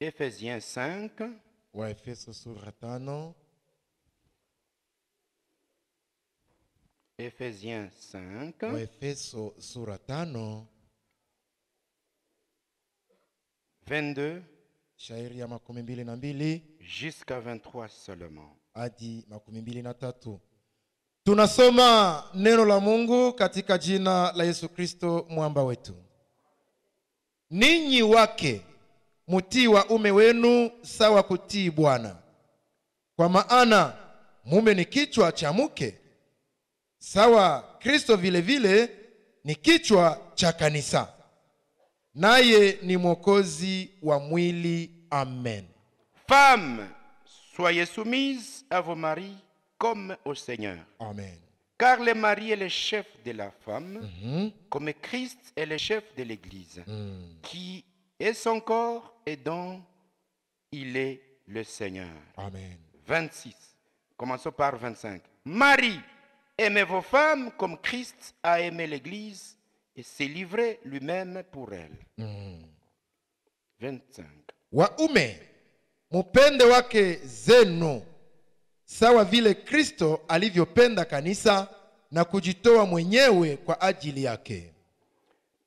Ephésiens 5. Waefeso sura 5. Ephésiens 5. Waefeso sura 5. 22 shairi ya 22 jusqu'à 23 seulement. hadi 23. Tunasoma neno la Mungu katika jina la Yesu Kristo mwamba wetu. Ninyi wake mutii waume wenu sawa kutii Bwana, kwa maana mume ni kichwa cha mke, sawa Kristo vile vile ni kichwa cha kanisa, naye ni mwokozi wa mwili. Amen. Femmes, soyez soumises à vos maris comme au Seigneur. Amen. Car le mari est le chef de la femme, comme Christ est le chef de l'Église, qui est son corps et dont il est le Seigneur. Amen. 26. Commençons par 25. Marie, aimez vos femmes comme Christ a aimé l'Église et s'est livré lui-même pour elle. 25. Waume, mupende wake zenu sawa vile Kristo alivyopenda kanisa na kujitoa mwenyewe kwa ajili yake.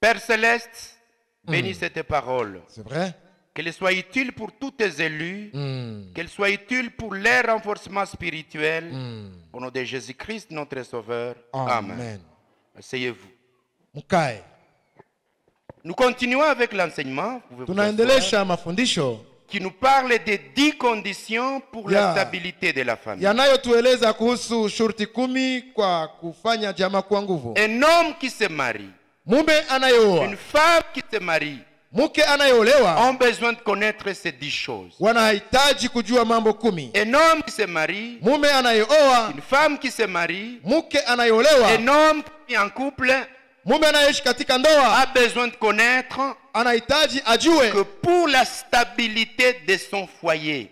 Père Céleste, bénis cette parole. C'est vrai? Qu'elle soit utile pour tous tes élus, qu'elle soit utile pour leur renforcement spirituel. Au nom de Jésus-Christ, notre Sauveur. Amen. Asseyez-vous. Mukae. Nous continuons avec l'enseignement Tunaendelesha mafundisho qui nous parle des 10 conditions pour la stabilité de la famille. yanayotueleza kuhusu shurti 10 kwa kufanya jamaa kwa nguvu. Un homme qui se marie, Mume anayeoa, une femme qui se marie, mke anayeolewa ont besoin de connaître ces 10 choses. wanahitaji kujua mambo 10. Un homme qui se marie, Mume anayeoa, une femme qui se marie, mke anayeolewa, un homme qui est en couple mume anayeishi katika ndoa a besoin de connaître anahitaji ajue que pour la stabilité de son foyer,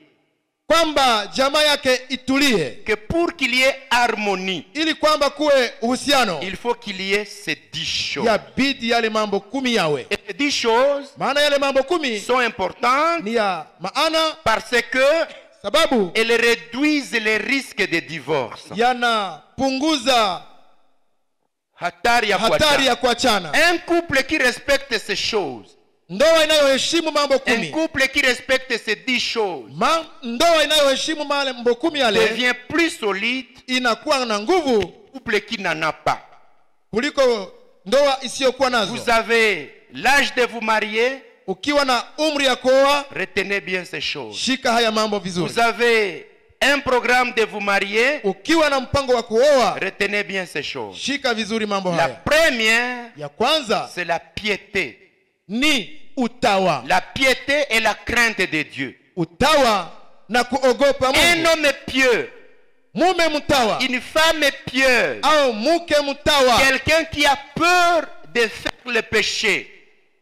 kwamba jamaa yake itulie, que pour qu'il y ait harmonie, ili kwamba kuwe uhusiano il faut qu'il y ait ces 10 choses. yabidi yale mambo 10 yawe. Et ces 10 choses Maana yale mambo 10 sont importantes ni ya maana parce que sababu elles réduisent les risques de divorce. yanapunguza Hatari ya kuachana. kuachana. Un couple qui respecte ces choses, Ndoa inayoheshimu mambo un 10, couple qui respecte ces 10 choses ndoa inayoheshimu mambo 10 yale devient plus solide inakuwa na nguvu qu'un couple qui n'en a pas. kuliko ndoa isiyokuwa nazo. Vous avez l'âge de vous marier, Ukiwa na umri ya kuoa, retenez bien ces choses. shika haya mambo vizuri. Vous avez un programme de vous marier, Ukiwa na mpango wa kuoa, retenez bien ces choses. shika vizuri mambo La haya. première, Ya kwanza c'est la piété. ni utawa. La piété et la crainte de Dieu. Utawa na kuogopa Un Mungu. homme pieux, Mume mtawa une femme pieuse, au mke mtawa, quelqu'un qui a peur de faire le péché,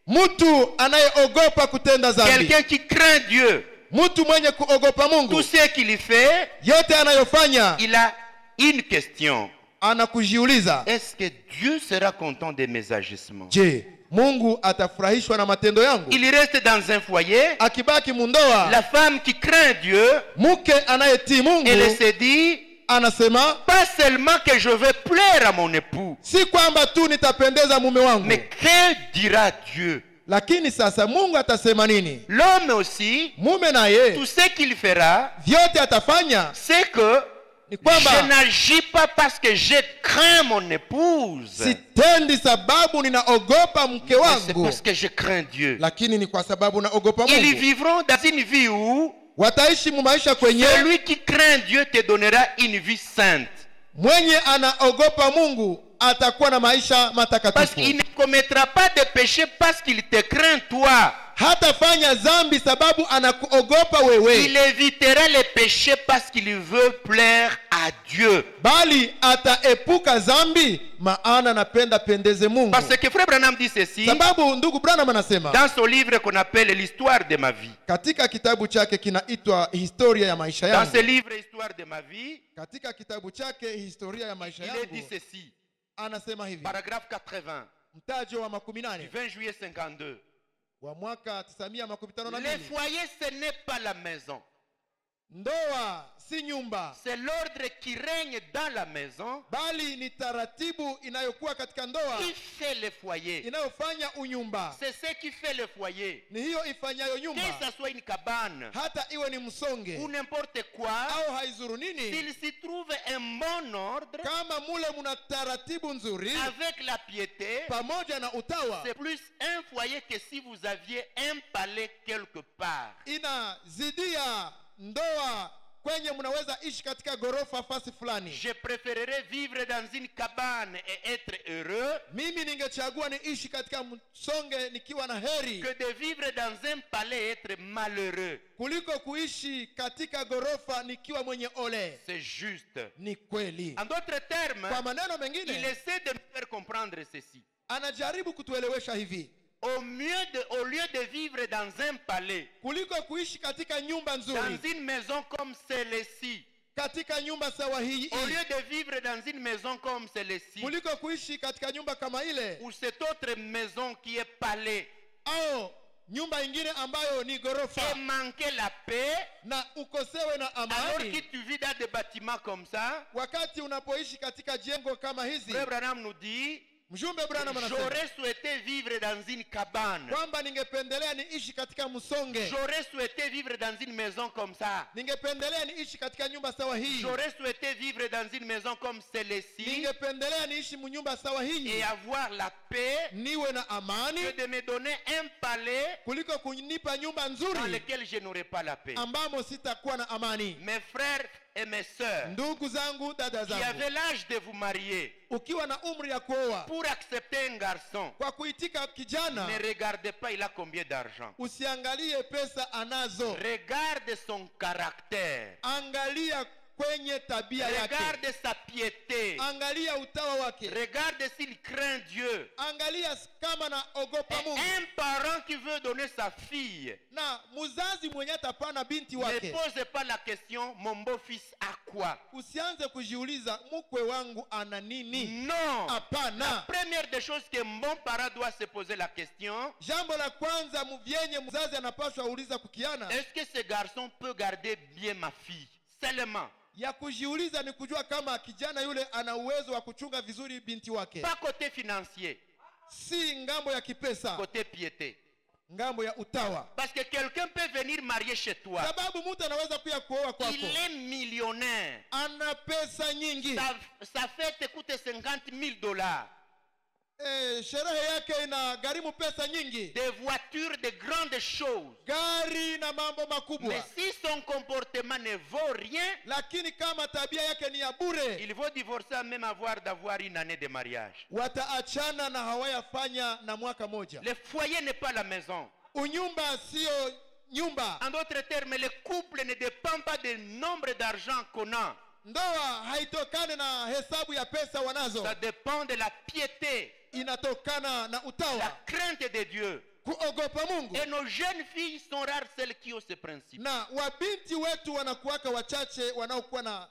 mtu anayeogopa kutenda dhambi, quelqu'un qui craint Dieu. mtu mwenye kuogopa Tout Mungu, ce qu'il fait, yote anayofanya il a une question. anakujiuliza, Est-ce que Dieu sera content de mes agissements? je, Mungu atafurahishwa na matendo yangu? Il reste dans un foyer. Akibaki mundoa, La femme qui craint Dieu, mke anayetii Mungu elle se dit, anasema, pas seulement que je veux plaire à mon époux, si kwamba tu nitapendeza mume wangu, mais que dira Dieu? lakini sasa Mungu atasema nini? L'homme aussi, Mume naye tout ce qu'il fera, vyote atafanya c'est que ni kwamba je n'agis pas parce que je crains mon épouse, sitendi sababu ninaogopa mke mais c'est wangu, parce que je crains Dieu. lakini ni kwa sababu naogopa Ils Mungu. vivront dans une vie où Wataishi mu maisha kwenye celui qui craint Dieu te donnera une vie sainte. mwenye anaogopa Mungu atakuwa na maisha Parce matakatifu. qu'il ne commettra pas de péché parce qu'il te craint toi. Hatafanya dhambi sababu anakuogopa wewe, Il évitera les péchés parce qu'il veut plaire à Dieu. bali ataepuka dhambi maana anapenda pendeze Mungu. Parce que Frère Branham dit ceci Sababu ndugu Branham anasema dans son livre qu'on appelle l'histoire de ma vie. katika kitabu chake kinaitwa Historia ya maisha Dans ce yangu. livre Histoire de ma vie, Katika kitabu chake Historia ya maisha il est dit yangu ceci. anasema hivi, Paragraphe 80, mtajo wa du 18 20 juillet 52. wa mwaka 952. Le foyer, ce n'est pas la maison. Ndoa si nyumba, C'est l'ordre qui règne dans la maison bali ni taratibu inayokuwa katika ndoa qui fait le foyer. inayofanya unyumba. C'est ce qui fait le foyer. Ni hiyo ifanyayo Que nyumba, ça soit une cabane hata iwe ni msonge ou n'importe quoi, au haizuru nini, s'il s'y trouve un bon ordre kama mule muna taratibu nzuri avec la piété, pamoja na utawa, c'est plus un foyer que si vous aviez un palais quelque part. inazidia ndoa kwenye mnaweza ishi katika gorofa fasi fulani. Je préférerais vivre dans une cabane et être heureux Mimi ningechagua niishi katika msonge nikiwa na heri que de vivre dans un palais et être malheureux. kuliko kuishi katika gorofa nikiwa mwenye ole. C'est juste. Ni kweli. En d'autres termes, Kwa maneno il mengine, essaie de nous faire comprendre ceci. anajaribu kutuelewesha hivi: Au lieu de vivre dans un palais, kuliko kuishi katika nyumba dans nzuri, une maison comme celle-ci, katika nyumba sawa hii, au lieu de vivre dans une maison comme celle-ci, kuliko kuishi katika nyumba kama ile ou cette autre maison qui est palais, au nyumba ingine ambayo ni et gorofa, manquer la paix, na ukosewe na alors que amani, tu vis dans des bâtiments comme ça, wakati unapoishi katika jengo kama hizi. Frère Branham nous dit, Mjumbe Branham anasema j'aurais souhaité vivre dans une cabane. kwamba ningependelea niishi katika msonge, J'aurais souhaité vivre dans une maison comme ça. ningependelea niishi katika nyumba sawa hii, J'aurais souhaité vivre dans une maison comme celle-ci ningependelea niishi mnyumba sawa hii, et avoir la paix niwe na que amani, de me donner un palais kuliko kunipa nyumba dans nzuri lequel je n'aurai pas la paix. ambamo sitakuwa na amani. Mes frères et mes sœurs Ndugu zangu, dada qui zangu, avaient l'âge de vous marier, ukiwa na umri ya kuoa, pour accepter un garçon, kwa kuitika kijana, ne regardez pas il a combien d'argent. usiangalie pesa anazo, Regarde son caractère. angalia kwenye tabia yake, Regarde sa piété. angalia utawa wake, Regarde s'il craint Dieu. angalia kama na ogopa Et Mungu. un parent qui veut donner sa fille Na muzazi mwenye atapana binti ne wake, pose pas la question, mon beau-fils a quoi? usianze kujiuliza mkwe wangu ana nini. Non. La Hapana. première des choses que mon parent doit se poser la question, Jambo la kwanza vyenye mzazi anapaswa uliza kukiana, est-ce que ce garçon peut garder bien ma fille? Seulement. ya kujiuliza ni kujua kama kijana yule ana uwezo wa kuchunga vizuri binti wake, Pas côté financier, si ngambo ya kipesa, côté piété. ngambo ya utawa. Parce que quelqu'un peut venir marier chez toi. Sababu mtu anaweza kuya kuoa kwako, Il est millionnaire. ana pesa nyingi, Sa fête coûte 50 000 $. sherehe yake ina gharimu pesa nyingi, Des voitures, de grandes choses. gari na mambo makubwa. Mais si son comportement ne vaut rien, Lakini kama tabia yake ni ya bure, il faut divorcer sans même d'avoir une année de mariage. wataachana na hawayafanya na mwaka moja. Le foyer n'est pas la maison. Unyumba sio nyumba. En d'autres termes, le couple ne dépend pas du nombre d'argent qu'on a. Ndoa haitokane na hesabu ya pesa wanazo, Ça dépend de la piété, inatokana na la utawa, crainte de Dieu. kuogopa Mungu. Et nos jeunes filles sont rares celles qui ont ce principe. Na wabinti wetu wanakuwaka wachache wanaokuwa na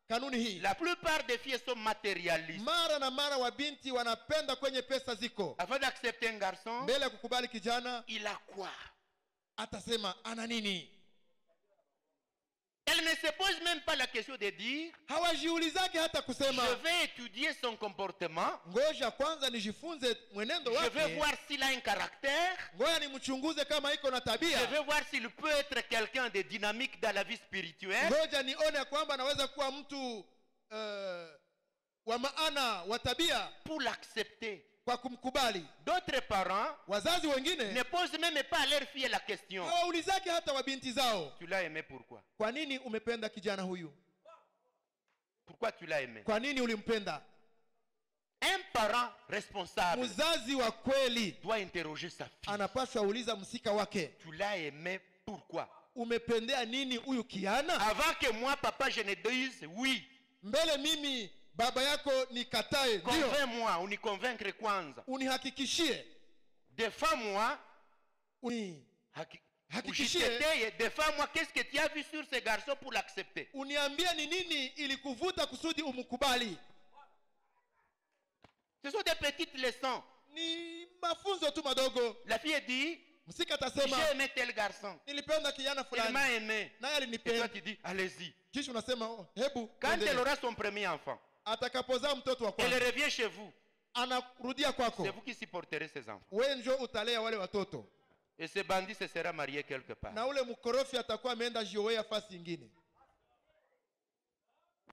kanuni hii. La plupart des filles sont matérialistes. Mara na mara wabinti wanapenda kwenye pesa ziko. Avant d'accepter un garçon, Mbele ya kukubali kijana, il a quoi? atasema ana nini. Elle ne se pose même pas la question de dire, Hawajiulizake hata kusema je vais étudier son comportement, ngoja kwanza nijifunze mwenendo je vais wake, voir s'il a un caractère, ngoja nimchunguze kama iko na je tabia, vais voir s'il peut être quelqu'un de dynamique dans la vie spirituelle. ngoja nione kwamba anaweza kuwa mtu wa maana wa tabia, Pour l'accepter. kwa kumkubali. D'autres parents Wazazi ne wengine posent même pas à leur fille la question, hawaulizake hata wabinti zao, tu l'as aimé pourquoi? kwa nini umependa kijana huyu, Pourquoi tu l'as aimé? kwa nini ulimpenda. Un parent responsable Mzazi wa kweli doit interroger sa fille. anapaswa uliza msika wake, Tu l'as aimé pourquoi? umependea nini huyu kiana. Avant que moi, papa, je ne dise oui. Mbele mimi baba yako nikatae, ndio Convainc-moi, on y convaincre kwanza. unihakikishie, Défends-moi, hakikishie, défends-moi, qu'est-ce que tu as vu sur ce garçon pour l'accepter? uniambie ni nini ilikuvuta kusudi umkubali. Ce sont des petites leçons. Ni mafunzo tu madogo. La fille dit, msika atasema j'ai aimé tel garçon, nilipenda kijana il m'a fulani aimé. naye Et toi alinipenda. tu dis, allez-y. Kisha unasema oh, hebu Quand tuendelee. elle aura son premier enfant, Atakapozaa mtoto wa elle kwanza revient chez vous. anarudia kwako, C'est vous qui supporterez ses enfants. wewe njo utalea wale watoto, Et ce bandit se sera marié quelque part. na ule mkorofi atakuwa ameenda jioea fasi nyingine.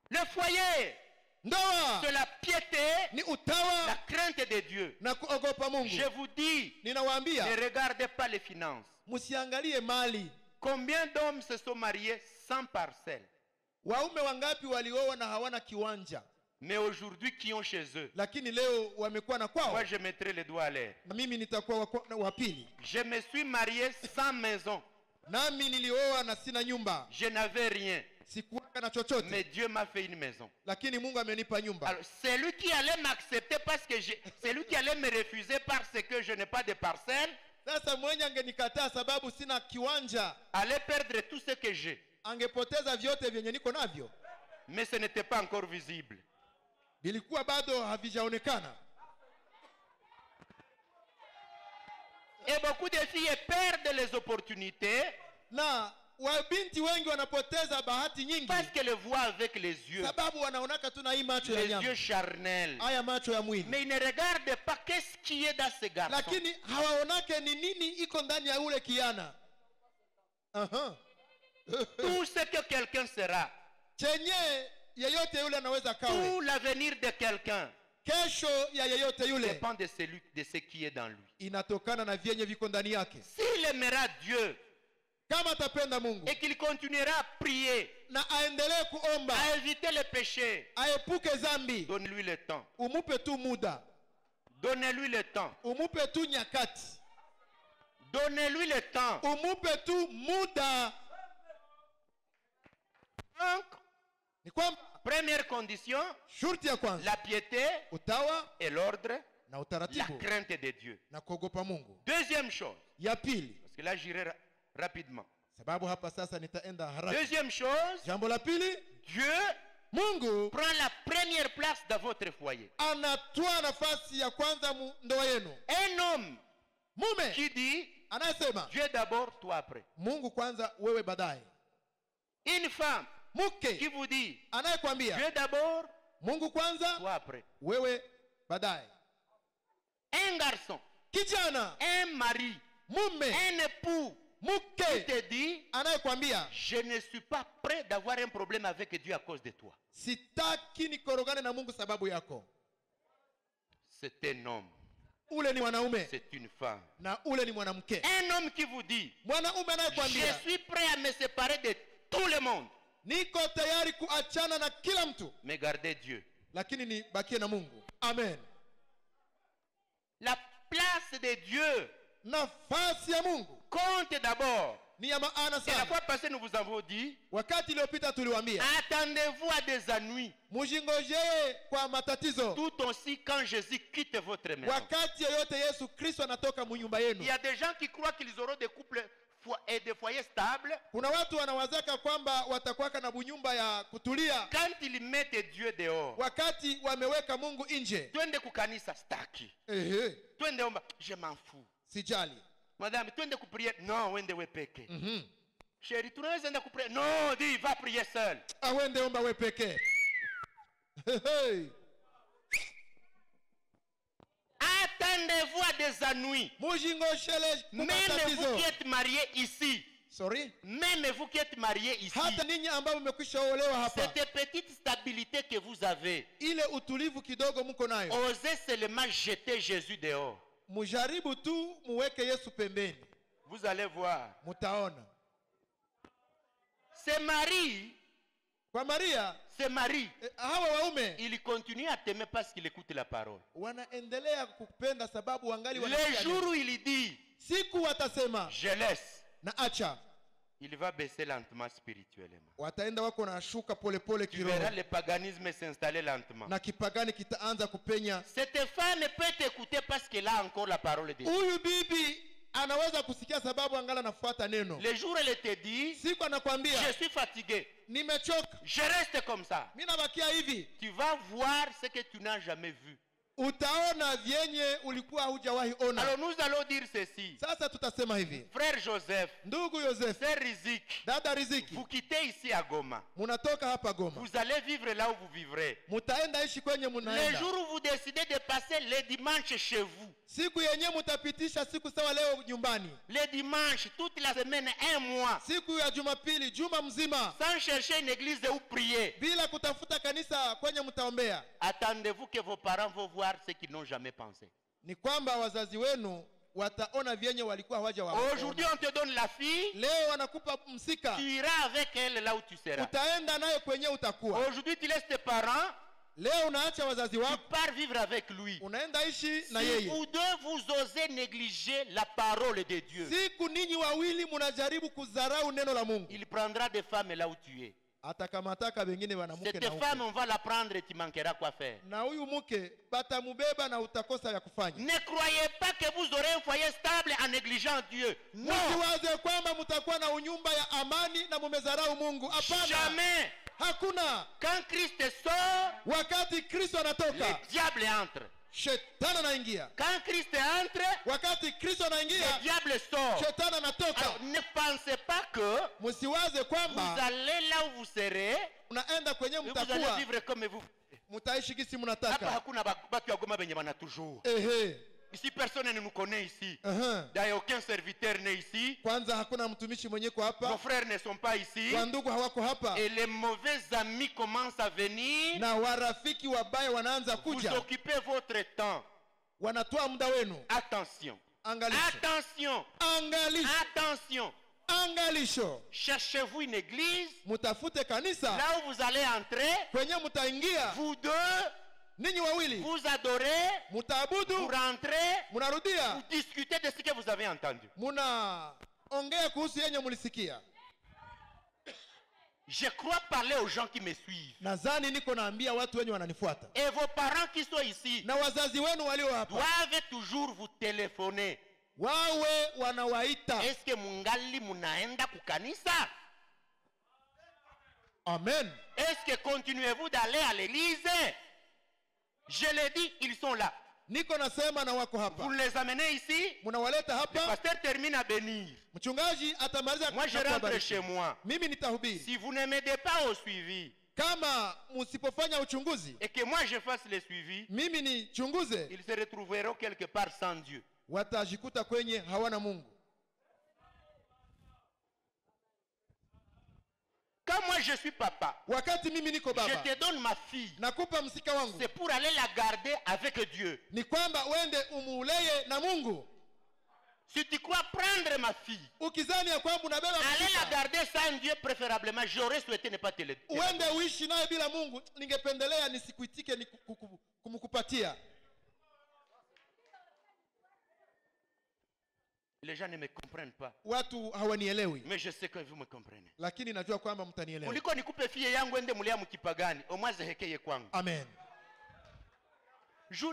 Le foyer, Ndoa c'est la piété, ni la utawa crainte de Dieu. na kuogopa Mungu. Je vous dis, Ninawaambia ne regardez pas les finances. msiangalie mali. Combien d'hommes se sont mariés sans parcelle, Waume wangapi walioa na hawana kiwanja, mais aujourd'hui qui ont chez eux? lakini leo wamekuwa na kwao. Moi, je mettrai les doigts à l'air. Na mimi nitakuwa wa pili. Je me suis marié sans maison. Nami nilioa na sina nyumba, Je n'avais rien. sikuwa na chochote, Mais Dieu m'a fait une maison. lakini Mungu amenipa nyumba. Alors, c'est lui qui allait m'accepter parce que c'est lui qui allait me refuser parce que je n'ai pas de parcelle, Sasa mwenye angenikataa sababu sina kiwanja, allait perdre tout ce que j'ai. angepoteza vyote vyenye niko navyo, Mais ce n'était pas encore visible. vilikuwa bado havijaonekana. Et beaucoup de filles perdent les opportunités Na wabinti wengi wanapoteza bahati nyingi parce qu'elles voient avec les yeux, sababu wanaonaka tu na hii macho ya les nyama, yeux charnels. haya macho ya mwili, Mais ils ne regardent pas qu'est-ce qui est dans ce garçon. lakini hawaonake ni nini iko ndani ya ule kiana. Aha. Tout ce que quelqu'un sera, Chenye yeyote yule anaweza kawe, tout l'avenir de quelqu'un kesho ya yeyote yule dépend de ce qui est dans lui. inatokana na vyenye viko ndani yake. S'il aimera Dieu Kama atapenda Mungu et qu'il continuera à prier, na aendelee kuomba, à éviter le péché, aepuke zambi, donnez-lui le temps. umupe tu muda, Donnez-lui le temps. umupe tu nyakati, Donnez-lui le temps. umupe tu muda. Donc, Ni kwamba première condition, shurti ya kwanza la piété utawa et l'ordre, na la utaratibu crainte de Dieu. na kuogopa Mungu. Deuxième chose, Ya pili, parce que là j'irai rapidement. sababu hapa sasa nitaenda haraka. Deuxième chose, Jambo la pili, Dieu Mungu prend la première place dans votre foyer. anatoa nafasi ya kwanza ndoa yenu. Un homme Mume qui dit anayesema Dieu d'abord, toi après. Mungu kwanza, wewe baadaye. Une femme qui Mke vous dit anayekwambia Dieu d'abord, Mungu kwanza, toi après. wewe baadaye. Un garçon, Kijana, un mari, mume, un époux qui mke te dit anayekwambia je ne suis pas prêt d'avoir un problème avec Dieu à cause de toi. sitaki nikorogane na Mungu sababu yako. C'est un homme, Ule ni mwanaume c'est une femme. na ule ni mwanamke. Un homme qui vous dit Mwanaume je anayekwambia suis prêt à me séparer de tout le monde, niko tayari kuachana na kila mtu, mais gardez Dieu. lakini nibakie na Mungu. Amen. La place de Dieu Nafasi ya Mungu compte d'abord. ni ya maana Et la sana. fois passée, nous vous avons dit, Wakati iliyopita tuliwaambia attendez-vous à des ennuis, mujingojee kwa matatizo, tout aussi quand Jésus quitte votre maison. wakati yoyote Yesu Kristo anatoka munyumba yenu. Il y a des gens qui croient qu'ils auront des couples et des foyers stables Kuna watu wanawazaka kwamba watakuwaka na bunyumba ya kutulia quand ils mettent Dieu dehors. wakati wameweka Mungu nje. Twende kukanisa staki, Ehe, twende omba, je m'en fous. sijali. Madame, twende kuprier, non, wende we peke. Chérie, tunaweza enda kuprier, non, dis, va prier seul. Awende omba we peke. Hey. Attendez-vous à des ennuis. Mujingoshele Même kumatatizo. vous qui êtes mariés ici, Sorry. même vous qui êtes mariés ici, Hata ninyi ambao mmekwisha olewa hapa, cette petite stabilité que vous avez, ile utulivu kidogo mko nayo, osez seulement jeter Jésus dehors. mujaribu tu muweke Yesu pembeni, Vous allez voir. mutaona. Ces maris, Kwa Maria hawa waume il continue à t'aimer parce qu'il écoute la parole. wanaendelea kukupenda sababu wangali Le wanasikia jour neno. où il dit, Siku watasema je laisse, na acha, il va baisser lentement spirituellement. wataenda wako na shuka polepole Tu verras kiroho le paganisme s'installer lentement. na kipagani kitaanza kupenya. Cette femme peut t'écouter parce qu'elle a encore la parole de Dieu. Huyu bibi anaweza kusikia sababu angala nafuata neno. Le jour où elle te dit, Siku anakwambia je suis fatigué, nimechoka, je reste comme ça, mimi nabakia hivi, tu vas voir ce que tu n'as jamais vu. utaona vyenye ulikuwa hujawahi ona. Alors nous allons dire ceci. Sasa tutasema hivi. Frère Joseph, Ndugu Joseph, Sœur Rizik, dada Riziki, vous quittez ici à Goma. munatoka hapa Goma. Vous allez vivre là où vous vivrez. Mutaenda ishi kwenye Le munaenda. jour où vous décidez de passer les dimanches chez vous, Siku yenye mutapitisha siku sawa leo nyumbani. les dimanches, toute la semaine, un mois, Siku ya Jumapili, juma mzima, sans chercher une église où prier, bila kutafuta kanisa kwenye mtaombea. attendez-vous que vos parents vont voir ce qu'ils n'ont jamais pensé. Ni kwamba wazazi wenu wataona vyenye walikuwa hawajawaona. Aujourd'hui, on te donne la fille, Leo wanakupa msika, tu iras avec elle là où tu seras. utaenda nayo kwenye utakuwa. Aujourd'hui, tu laisses tes parents, Leo unaacha wazazi tu wako, pars vivre avec lui. unaenda ishi na Si yeye. vous deux, vous osez négliger la parole de Dieu, Siku ninyi wawili munajaribu kudharau neno la Mungu, il prendra des femmes là où tu es. atakamataka wengine wanamuke Cette na femme, huko. on va la prendre et tu manqueras quoi faire. Na huyu mke batamubeba na utakosa ya kufanya. Ne croyez pas que vous aurez un foyer stable en négligeant Dieu. Non, Msiwaze kwamba mtakuwa na unyumba ya amani na mumezarau Mungu. Hapana, jamais. hakuna. Quand Christ sort, Wakati Kristo le anatoka, diable entre. shetani anaingia. Quand Christ entre, Wakati Kristo le anaingia, diable sort. shetani anatoka. Alors, ne pensez pas que Msiwaze vous kwamba allez là où vous serez unaenda kwenye et vous allez mtakuwa vivre comme vous. mtaishi gisi Hapa mnataka. hakuna batu ya Goma benye bana toujours. Ehe, Ici personne ne nous connaît ici. aha. D'ailleurs aucun serviteur n'est ici. Kwanza hakuna mtumishi mwenye kwa Nos hapa, frères ne sont pas ici. kwa ndugu hawako hapa, Et les mauvais amis commencent à venir. na warafiki wabaya wanaanza Vous kuja, occupez votre temps. wanatoa muda wenu. Attention. Angalisho, Attention. angalisho, Attention. angalisho. Cherchez-vous une église Mutafute kanisa là où vous allez entrer. kwenye mutaingia Vous deux, ninyi wawili, vous adorez, vous mutaabudu, rentrez, vous munarudia, discutez de ce que vous avez entendu. munaongea kuhusu yenye mulisikia. Je crois parler aux gens qui me suivent. Nadhani niko naambia watu wenye wananifuata, Et vos parents qui sont ici na wazazi wenu walio hapa doivent toujours vous téléphoner. wawe wanawaita. Est-ce que mungali munaenda kukanisa? Amen. Est-ce que continuez-vous d'aller à l'église? Je l'ai dit, ils sont là. Niko nasema na wako Vous hapa, les amenez ici. munawaleta Le hapa, pasteur termine à bénir. mchungaji atamaliza Moi, je na rentre kuwabariki. chez moi. Mimi nitahubiri. Si vous ne m'aidez pas au suivi Kama msipofanya uchunguzi, et que moi je fasse le suivi, mimi nichunguze, ils se retrouveront quelque part sans Dieu. watajikuta kwenye hawana Mungu. Quand moi je suis papa, Wakati mimi niko je baba, te donne ma fille. nakupa msika wangu, C'est pour aller la garder avec Dieu. ni kwamba uende umuleye na Mungu. Si tu crois prendre ma fille, Ukizani ya kwamba unabeba aller la msika, garder sans Dieu préférablement, j'aurais souhaité ne pas te le dire. uende uishi naye bila Mungu, ningependelea nisikuitike ni kumkupatia. Les gens ne me comprennent pas. Watu hawanielewi, Mais je sais que vous me comprenez. lakini najua kwamba mtanielewa. Kuliko nikupe fie yangu ende mulia mkipagani, omwazehekeye kwangu. Amen.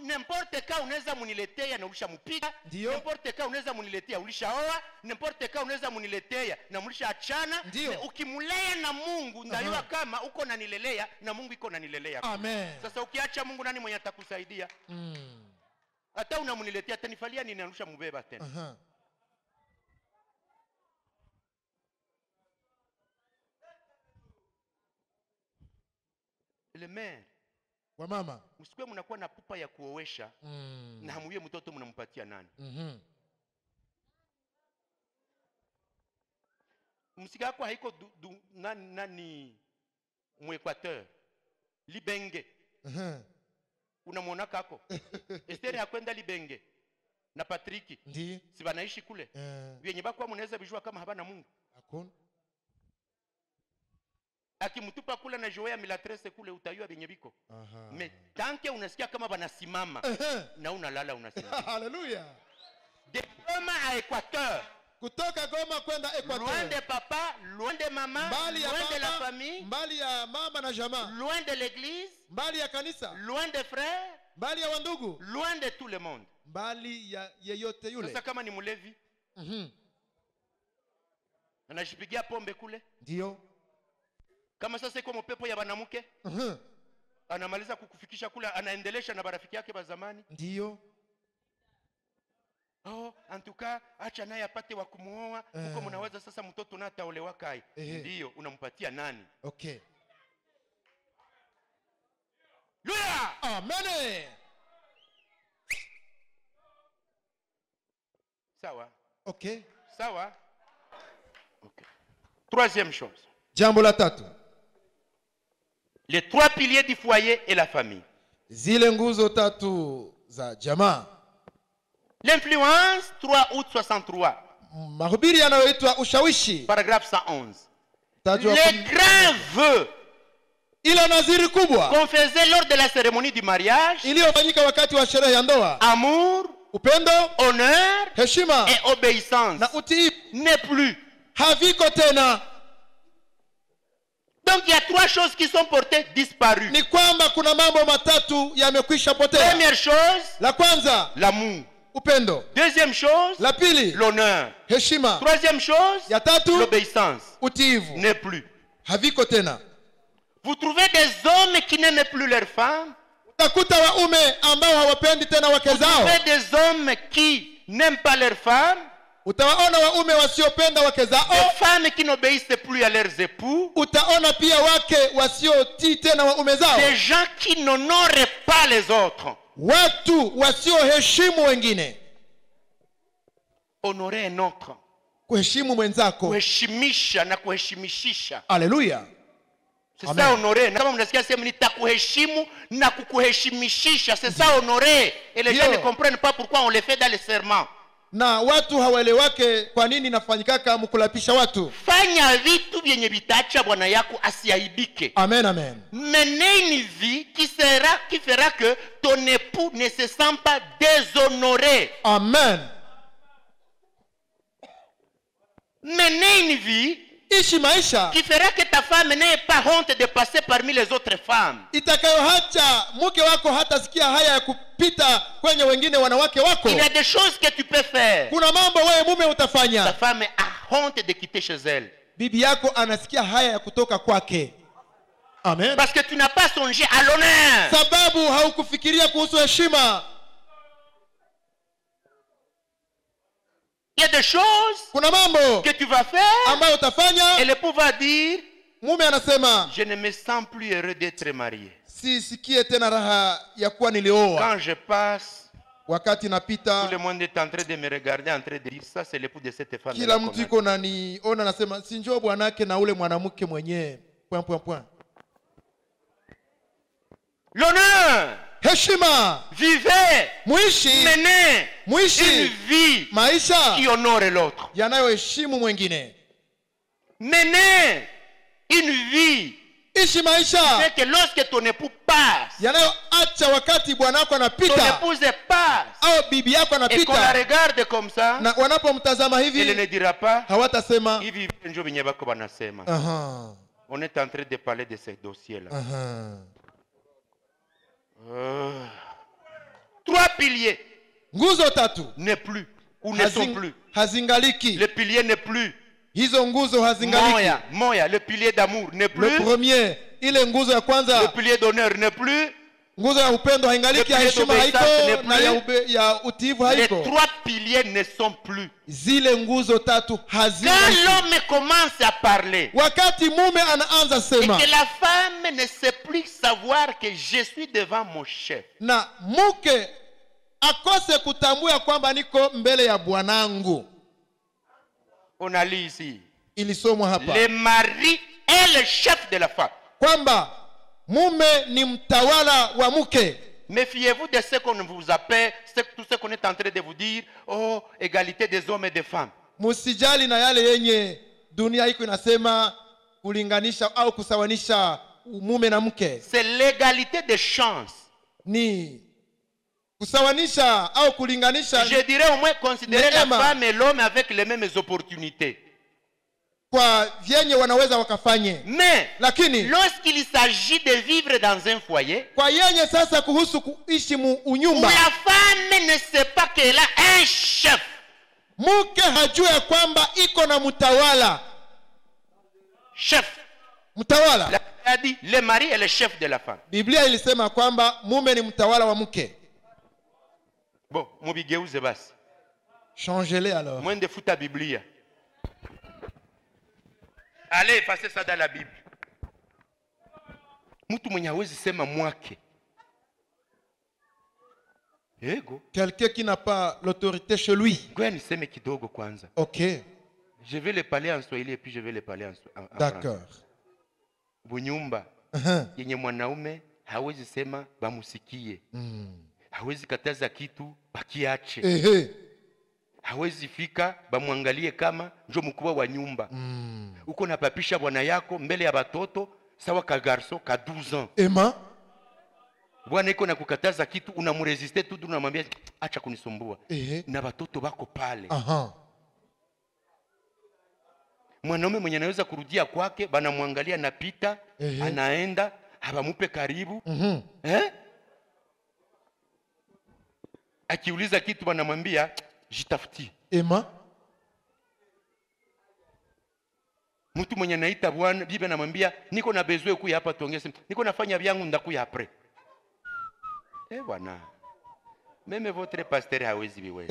N'importe ka unaweza muniletea na ulisha mupiga. Ndio. N'importe ka unaweza muniletea ulisha oa. N'importe ka unaweza muniletea na mulisha achana. Ndio. Ukimulea na Mungu ndayua kama uko nanilelea na Mungu iko nanilelea. Amen. Sasa ukiacha Mungu nani mwenye atakusaidia? Hata unamuniletea tanifalia nini anusha mubeba tena. Aha. Le maire, Wamama. msikuwe mnakuwa na pupa ya kuowesha na hamuye mtoto mnampatia nani? Msika yako haiko nani mwekwateur Libenge. Unamwona kako Esther hakwenda Libenge na Patriki Ndi. si banaishi kule vyenye bakwa mnaweza bijua kama habana Mungu. Hakuna. Akimtupa kule na Joya Milatrese kule utayua benye biko. Me tanke unasikia kama banasimama na unalala unasimama. Haleluya. De Goma à Équateur. Kutoka Goma kwenda Equateur. Loin de papa, loin de maman, Mbali ya loin de la baba, famille, mbali ya mama na jamaa, loin de l'église, mbali ya kanisa, loin des frères, mbali ya wandugu, loin de tout le monde. mbali ya yeyote yule. Sasa kama ni mlevi, anajipigia pombe kule. Ndio. Kama sasa iko mpepo ya banamuke, anamaliza kukufikisha kula, anaendelesha na barafiki yake ba zamani. Ndiyo. Oh, antuka acha naye apate wa kumuoa. Huko mnaweza sasa mtoto na ataolewa kai. Ndiyo, unampatia nani? Okay. Luya! Amen. Sawa. Okay. Sawa. Okay. Troisième chose. Jambo la tatu. Les trois piliers du foyer et la famille. Zile nguzo tatu za jamaa. L'influence, 3 août 63. Mahubiri yanayoitwa ushawishi. Paragraphe 111. Tajwa Les grands vœux ila naziri kubwa qu'on faisait lors de la cérémonie du mariage, iliyofanyika wakati wa sherehe ya ndoa, amour, upendo, honneur heshima et obéissance, na utiifu, n'est plus. haviko tena. Donc il y a trois choses qui sont portées disparues. Ni kwamba kuna mambo matatu yamekwisha potea. Première chose, La kwanza, l'amour. upendo. Deuxième chose, La pili, l'honneur. heshima. Troisième chose, Ya tatu, l'obéissance. utiifu. N'est plus. Haviko tena. Vous trouvez des hommes qui n'aiment plus leurs femmes. Utakuta waume ambao hawapendi tena wake Vous zao. trouvez des hommes qui n'aiment pas leurs femmes. Utawaona waume wasiopenda wake Des zao. femmes qui n'obéissent plus à leurs époux. Utaona pia wake wasiotii tena waume zao. Des gens qui n'honorent pas les autres. Watu wasioheshimu wengine. Honorer un autre. Kuheshimu mwenzako. Kuheshimisha na kuheshimishisha. Haleluya. C'est ça honorer. Kama mnasikia sema nitakuheshimu na kukuheshimishisha. C'est ça honorer. Et les gens ne comprennent pas pourquoi on le fait dans les serments. Na watu hawaelewake kwa nini nafanyikaka mkulapisha watu. Fanya vitu vyenye vitaacha bwana yako asiaibike. Amen, amen. Menez une vie qui fera que ton époux ne se sent pas déshonoré. Amen. Menez une vie Ishi maisha qui fera que ta femme n'ait pas honte de passer parmi les autres femmes. itakayoacha mke wako hatasikia haya ya kupita kwenye wengine wanawake wako. Il y a des choses que tu peux faire. Kuna mambo wewe mume Ta utafanya. femme a honte de quitter chez elle. Bibi yako anasikia haya ya kutoka kwake. Amen. Parce que tu n'as pas songé à l'honneur. Sababu haukufikiria kuhusu heshima. Il y a des choses Kuna mambo que tu vas faire ambayo et utafanya, l'époux va dire mume anasema je ne me sens plus heureux d'être marié. sisikie tena raha ya kuwa nilioa. Quand je passe, Wakati tout napita le monde est en train de me regarder, en train de dire ça c'est l'époux de cette femme. kila mtu iko naniona, nasema si njoo bwanake na ule mwanamke mwenyewe. Point. L'honneur, Heshima, vivez, muishi menez une muishi vie maisha qui honore l'autre. yanayoheshimu mwingine. Menez une vie Ishi maisha fait que lorsque ton époux passe, yanayoacha wakati bwanako ton anapita épouse passe au bibi yako et qu'on la anapita, regarde comme ça, na wanapomtazama elle ne hivi dira pas hawatasema hivi njo venye bako banasema. aha, On est en train de parler de ces dossiers-là. aha. Trois piliers Nguzo tatu n'est plus ou ne sont plus. hazingaliki. Le pilier n'est plus. Hizo nguzo hazingaliki. Moya, le pilier d'amour n'est Le plus. premier, ile nguzo ya Le kwanza, pilier d'honneur n'est plus. nguzo ya upendo haingaliki, ya Le heshima pilier d'obéissance haiko, na ya utiivu Les haiko. trois piliers ne sont plus. Zile nguzo tatu Quand hazingaliki. l'homme commence à parler Wakati mume anaanza et sema que la femme ne sait plus savoir que je suis devant mon chef, na mke akose kutambua kwamba niko mbele ya bwanangu. on a lu ici, Ilisomwa hapa le mari est le chef de la femme. kwamba mume ni mtawala wa mke. Méfiez-vous de ce qu'on vous appelle, tout ce qu'on est en train de vous dire, oh, égalité des hommes et des femmes. Musijali na yale yenye dunia iko inasema kulinganisha au kusawanisha mume na mke. C'est l'égalité des chances. Ni kusawanisha au kulinganisha Je dirais au moins considérer la Neema. femme et l'homme avec les mêmes opportunités. kwa vyenye wanaweza wakafanye. Mais Lakini lorsqu'il s'agit de vivre dans un foyer, kwa yenye sasa kuhusu kuishi où unyumba, la femme ne sait pas qu'elle a un chef, mke hajua ya kwamba iko na mtawala. chef, Mtawala a dit le mari est le chef de la femme. Biblia ilisema kwamba mume ni mtawala wa mke. Bon, mubigeuze basi. Changez-les alors. Mwende futa Biblia. Allez effacer ça dans la Bible. Mtu mwenye hawezi sema mwake. Ego. Quelqu'un qui n'a pas l'autorité chez lui. Ngoja niseme kidogo kwanza. Ok. Je vais le parler en Swahili et puis je vais le parler en D'accord. Bunyumba. Yenye mwanaume hawezi sema bamusikie. Hawezi kataza kitu bakiache. Hawezi fika bamwangalie kama njo mkubwa wa nyumba. Uko napapisha bwana yako mbele ya batoto sawa ka garçon ka 12 ans. Emma. Bwana iko na kukataza kitu unamresiste tu unamwambia acha kunisumbua. Na batoto bako pale. Mwanaume mwenye anaweza kurudia kwake banamwangalia napita, anaenda, habamupe karibu. Akiuliza kitu banamwambia jitafutie. Emma. Mtu mwenye anaita bwana bibi anamwambia niko na besoin kuya hapa tuongeze. Niko nafanya vyangu ndakuya après. Bwana. Meme votre pasteur hawezi biwe.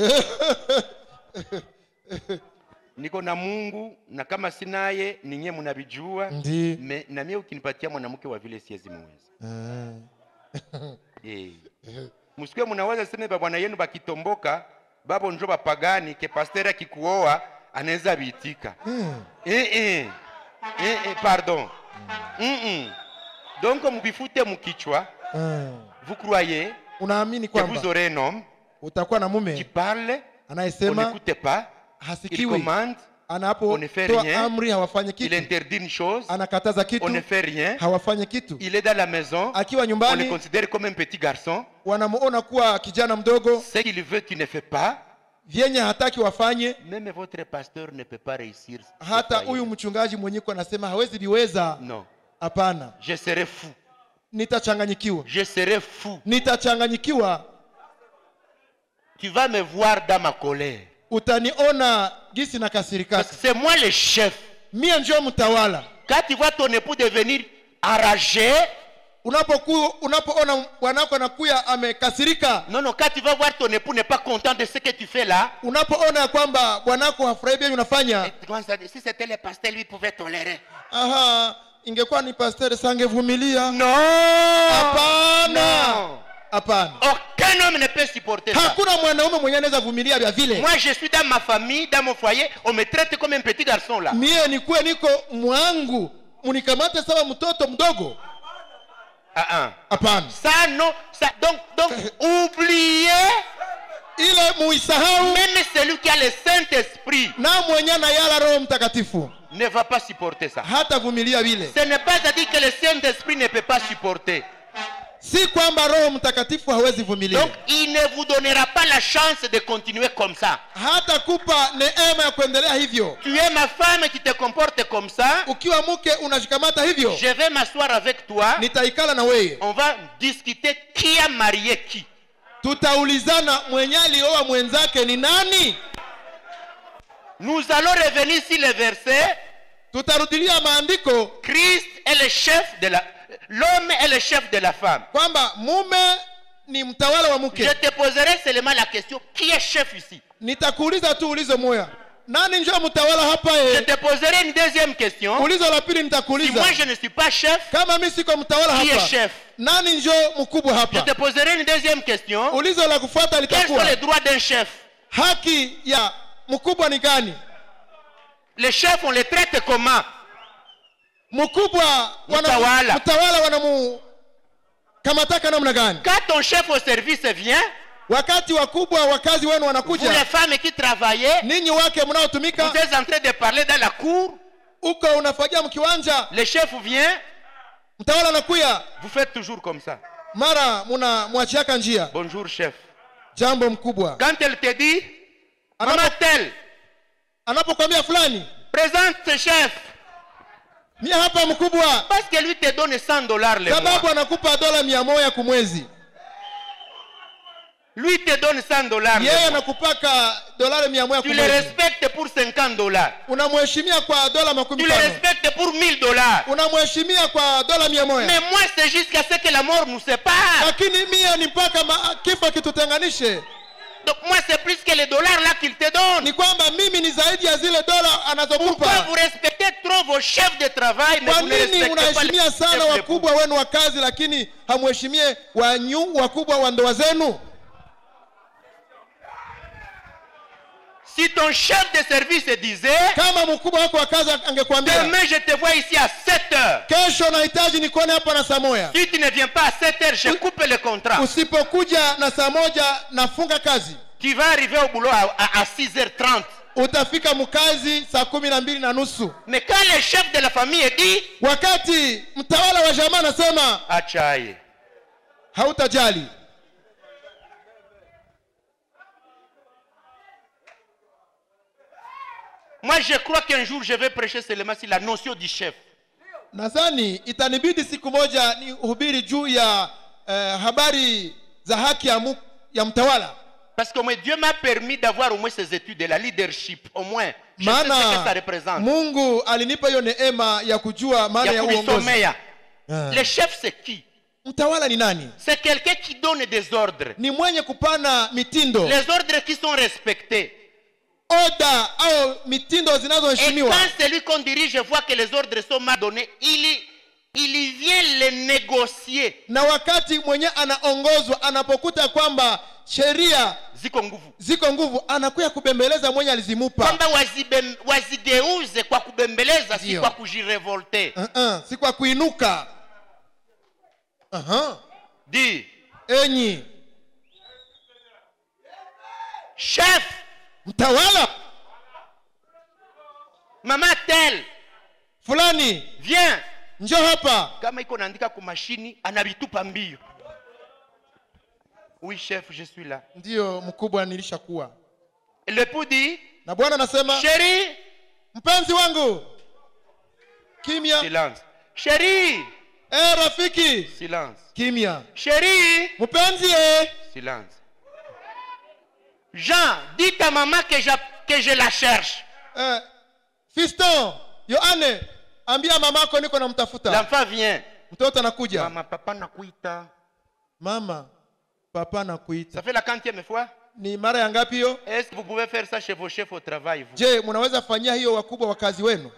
Niko na Mungu na kama sinaye ninyi mnabijua. Na mimi ukinipatia mwanamke wa vile siwezi muweza. Msikie mnawaza sema bwana yenu bakitomboka babo njo bapagani ke pasteur akikuoa anaweza biitika. Pardon. Donc mbifute mkichwa. Vous croyez? Unaamini kwamba vous aurez un homme utakuwa na mume qui parle, anayesema, on n'écoute pas, il commande, on ne fait rien, amri hawafanyi kitu, il interdit une chose, anakataza kitu, on ne fait rien, hawafanyi kitu, il est dans la maison, akiwa nyumbani, on le considère comme un petit garçon, wanamuona kuwa kijana mdogo, ce qu'il veut tu ne fais pas, vyenye hataki wafanye. Même votre pasteur ne peut pas réussir. Hata huyu mchungaji mwenyeko anasema hawezi biweza. Non. Hapana. Je serai fou. Nitachanganyikiwa. Je serai fou. Nitachanganyikiwa. Tu vas me voir dans ma colère. Utaniona gisi na kasirika. C'est moi le chef. Mie ndio mtawala. Quand tu vois ton époux devenir enragé, unapoona bwanako anakuya amekasirika. Non, quand tu vas voir ton époux n'est pas content de ce que tu fais là. Unapoona kwamba bwanako hafurahi bien unafanya. Si c'était le pasteur lui pouvait tolérer. Aha, ingekuwa ni pasteur sangevumilia. Non. Hapana. Hapana. Aucun homme ne peut supporter ça. Hakuna mwanaume mwenye anaweza vumilia vya vile. Moi je suis dans ma famille, dans mon foyer, on me traite comme un petit garçon là. Mie niko mwangu, munikamate sawa mtoto mdogo. Hapana. Ça non, ça donc oubliez. Ile muisahau. Même celui qui a le Saint-Esprit. Na mwenye na yala Roho Mtakatifu ne va pas supporter ça. Hata vumilia vile. Ce n'est pas à dire que le Saint-Esprit ne peut pas supporter. Si kwamba Roho Mtakatifu hawezi vumilia. Donc il ne vous donnera pas la chance de continuer comme ça. Hata kupa neema ya kuendelea hivyo. Tu es ma femme qui te comporte comme ça. Ukiwa mke unashikamata hivyo. Je vais m'asseoir avec toi. Nitaikala na wewe. On va discuter qui a marié qui. Tutaulizana mwenye alioa mwenzake ni nani? Nous allons revenir sur le verset. Tutarudilia maandiko. Christ est le chef de la l'homme est le chef de la femme. Kwamba mume ni mtawala wa mke. Je te poserai seulement la question, qui est chef ici? Nitakuuliza tu ulizo moya. Nani njoo mtawala hapa Je te poserai une deuxième question. Ulizo la pili nitakuuliza. Si moi je ne suis pas chef, kama mimi siko mtawala hapa. Qui est chef? Nani njoo mkubwa hapa? Je te poserai une deuxième question. Ulizo la kufuata litakuwa. Quels sont les droits d'un chef? Haki ya mkubwa ni gani? Les chefs on les traite comment? Mkubwa mtawala wanamu kamataka namna gani? Quand ton chef au service vient, wakati wakubwa wakazi wenu wanakuja, vous les femmes qui travaillez, ninyi wake mnaotumika, vous êtes en train de parler dans la cour, uko unafagia mkiwanja, le chef vient, mtawala anakuya, vous faites toujours comme ça. Mara muna mwachiaka njia. Bonjour chef. Jambo mkubwa. Quand elle te dit maman tel, anapokuambia fulani, présente chef. Mimi hapa mkubwa. Parce que lui te donne $100 le mois. Sababu anakupa $100 kumwezi. Lui te donne $100. yeye anakupaka dolari 100 kwa Tu le mwezi. respectes pour $50. Unamheshimia kwa dola Tu le 50. respectes pour $1000. Unamheshimia kwa dola 100. Mais moi, c'est jusqu'à ce que la mort nous sépare. Lakini mie ni mpaka kifo kitutenganishe. Donc moi, c'est plus que les dollars là qu'il te donne. Ni kwamba mimi ni zaidi ya zile dola Pourquoi anazokupa. vous respectez trop vos chefs de travail, mais Kwa vous ne nini respectez pas les unaheshimia sana chefs de wakubwa wenu wa kazi lakini hamheshimie wakubwa wa ndoa zenu? Si ton chef de service disait, Kama mkubwa wako wa kazi angekwambia, demain je te vois ici à 7h. kesho nahitaji nikuone hapa na saa moja. Si tu ne viens pas à 7h, je coupe le contrat. Usipokuja na saa moja nafunga kazi. Tu vas arriver au boulot à 6h30. Utafika mkazi saa 12:30. Mais quand le chef de la famille dit, Wakati mtawala wa jamaa anasema achaye, hautajali. moi je crois qu'un jour je vais prêcher seulement sur la notion du chef. Nadhani itanibidi siku moja ni uhubiri juu ya habari za haki ya mtawala. Parce que moi, Dieu m'a permis d'avoir au moins ces études de la leadership, au moins. Je sais ce que ça représente. Mungu alinipa hiyo neema ya kujua maana ya uongozi. Le chef c'est qui? Mtawala ni nani? C'est quelqu'un qui donne des ordres. Ni mwenye kupana mitindo. Les ordres qui sont respectés. Oda au mitindo Et zinazoheshimiwa. quand celui qu'on dirige voit que les ordres sont mal donnés, il vient les négocier. Na wakati mwenye anaongozwa anapokuta kwamba sheria ziko nguvu anakuya kubembeleza mwenye alizimupa. Kwamba wazigeuze kwa kubembeleza, si kwa kujirevolte. Si kwa kuinuka. Dis, enyi chef, mtawala, mama tel fulani, viens, njoo hapa. Kama iko naandika kwa mashini anabitupa mbio. Oui chef, je suis là. Ndio mkubwa nilishakuwa. L'époux dit, na bwana anasema, chérie, mpenzi wangu. Kimya. Silence. Chérie, rafiki. Silence. Kimya. Chérie, mpenzi. Silence. Jean, dis à maman que je la cherche. Fiston, Yohane, ambia mamako niko namtafuta. L'enfant vient. Mtoto anakuja. Mama, papa nakuita. Mama, papa nakuita. Ça fait la 40e fois? Ni mara ya ngapi hiyo? Est-ce que vous pouvez faire ça chez vos chefs au travail? Vous? Je, mnaweza fanyia hiyo wakubwa wa kazi wenu?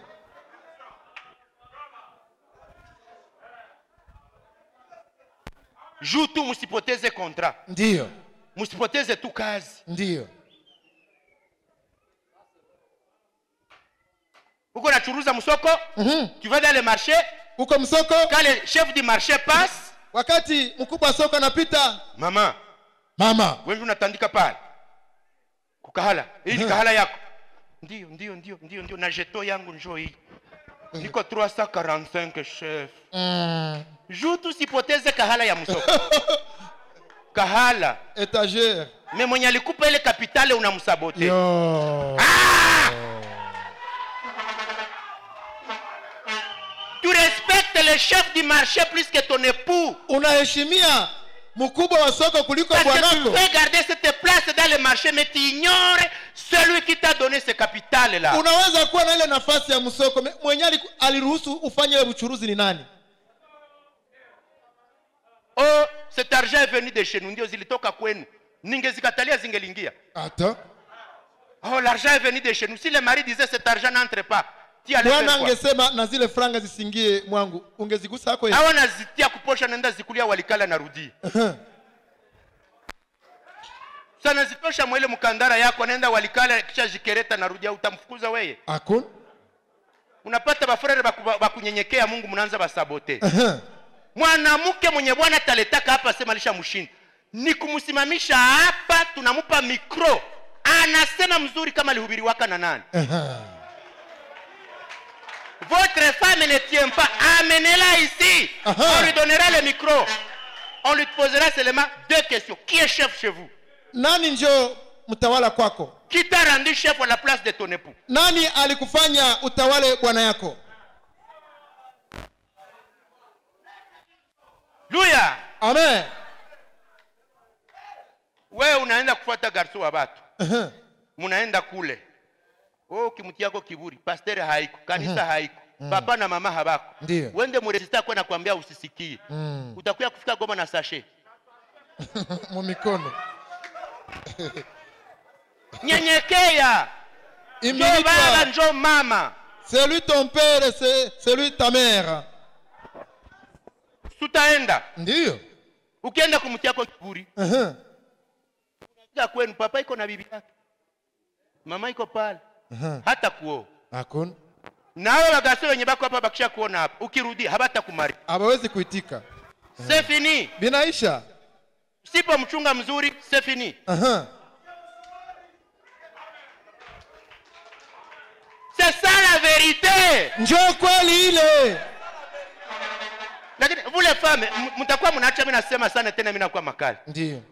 Joue tu musipoteze contrat. Ndio. Musipoteze tu kazi. Ndio. Uko nachuruza msoko? Tu vas dans le marché? Uko msoko? Quand le chef du marché passe, wakati mkubwa soko anapita, mama, wewe unatandika pale. Kukahala. Hii ni kahala yako. Ndio na jeto yangu njoo hii. Niko 345 chef. Joue tu sipoteze kahala ya msoko. Kahala. Étagère. Mais mwenye alikupa ile kapitale unamsabote. Tu respectes le chef du marché plus que ton époux. Unaheshimia mkubwa wa soko kuliko bwanako. Parce que tu veux garder cette place dans le marché, mais tu ignores celui qui t'a donné ce capital là. Unaweza kuwa na ile nafasi ya msoko, mwenye aliruhusu ufanye ile uchuruzi ni nani? Oh, cet argent est venu de chez nous, ndio zilitoka kwenu. Ningezikatalia zingelingia. Attends. Oh, l'argent est venu de chez nous. Si le mari disait cet argent n'entre pas, bwana angesema na zile franga zisingie mwangu, ungezigusa hako yeye. Hawana zitia kuposha, nenda zikulia walikala na rudi. Sana zitosha mwele mkandara yako, nenda walikala kisha jikereta na rudi, utamfukuza wewe. Akun. Unapata bafrere bakunyenyekea Mungu, mnaanza basabote. Mwanamke mwenye bwana taletaka hapa sema alisha mshinda. Ni kumsimamisha hapa, tunamupa mikro. Anasema mzuri kama alihubiri waka na nani. Votre femme ne tient pas, amenez-la ici. On lui donnera le micro. On lui posera seulement 2 questions. Qui est chef chez vous? Nani njo mtawala kwako? Qui t'a rendu chef à la place de ton époux? Nani alikufanya utawale bwana yako? Louia. Amen. Wewe unaenda kufuata garso wa watu. Munaenda kule. Oh, kimutiako kiburi. Pastor haiko, kanisa haiko. Papa na mama habako. Ndiyo. Wende muresista kwa na kuambia usisikie. Utakuya kufika Goma na sachet. Mumikono. Nyenyekea. Njoo baba, njoo mama. C'est lui ton père, c'est lui ta mère. Tutaenda. Ndiyo. Ukienda kumutiako kiburi. Kwenu papa iko na bibi yake. Mama iko pale. Hata kuo. Hakuna. Nawe wagase wenye bako hapa bakisha kuona hapa. Ukirudi habata kumari. Hawezi kuitika. C'est fini. Binaisha. Sipo mchunga mzuri, c'est fini. C'est ça la vérité. Njoo kweli ile. Lakini vule fame mtakuwa mnaacha mimi nasema sana tena mimi nakuwa makali. Ndiyo.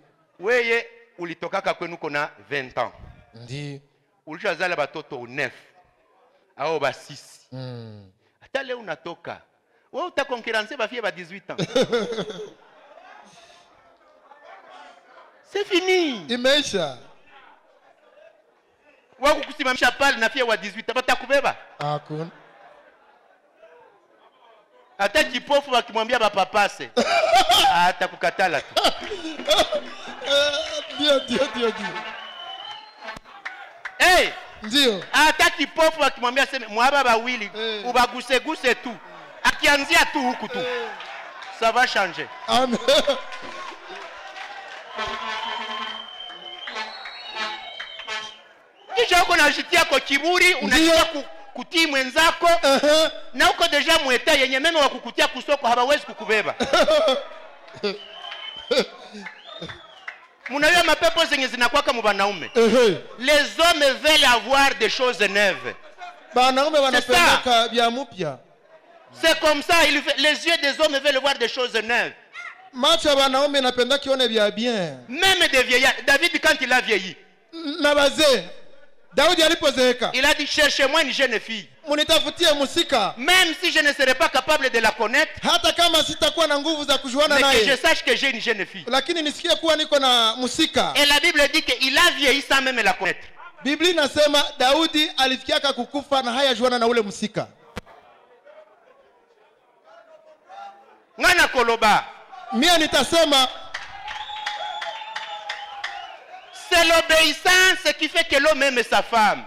Wewe ulitokaka kwenu kuna 20 ans. Ndiyo. Ulishazala batoto 9 au ba 6. Hata leo unatoka. Wewe utakonkurence ba fie ba 18 ans. C'est fini. Imeisha. Wako kusimamisha pale na fie wa 18 batakubeba. Hakuna. Hata kipofu wakimwambia bapapase. Hata kukatala tu. Ndio. Hey! Ndio. Hata kipofu wakimwambia sema mwaba bawili ubaguse tu. Akianzia tu huku tu. Ça va changer. Amen. Kisha uko najitia kwa kiburi, unataka kutii mwenzako na uko deja mweta yenye meme wa kukutia kusoko hawawezi kukubeba. Munajua mapepo zenye zinakuwa kama wanaume. Les hommes veulent avoir des choses neuves. Banaume wanapenda vya mpya. C'est comme ça, les yeux des hommes veulent voir des choses neuves. Macho ya wanaume napenda kione vya bien. Même des vieillards. David quand il a vieilli. Na bazee. Daudi alipozeeka. Il a dit cherchez-moi une jeune fille. Munitafutie musika. Même si je ne serais pas capable de la connaître. Hata kama sitakuwa na nguvu za kujuana naye. Mais que je sache que j'ai une jeune fille. Lakini nisikie kuwa niko na musika. Et la Bible dit qu'il a vieilli sans même la connaître. Biblia inasema Daudi alifikiaka kukufa na hayajuana na ule musika. Ngana koloba. Mia nitasema c'est l'obéissance qui fait que l'homme aime sa femme.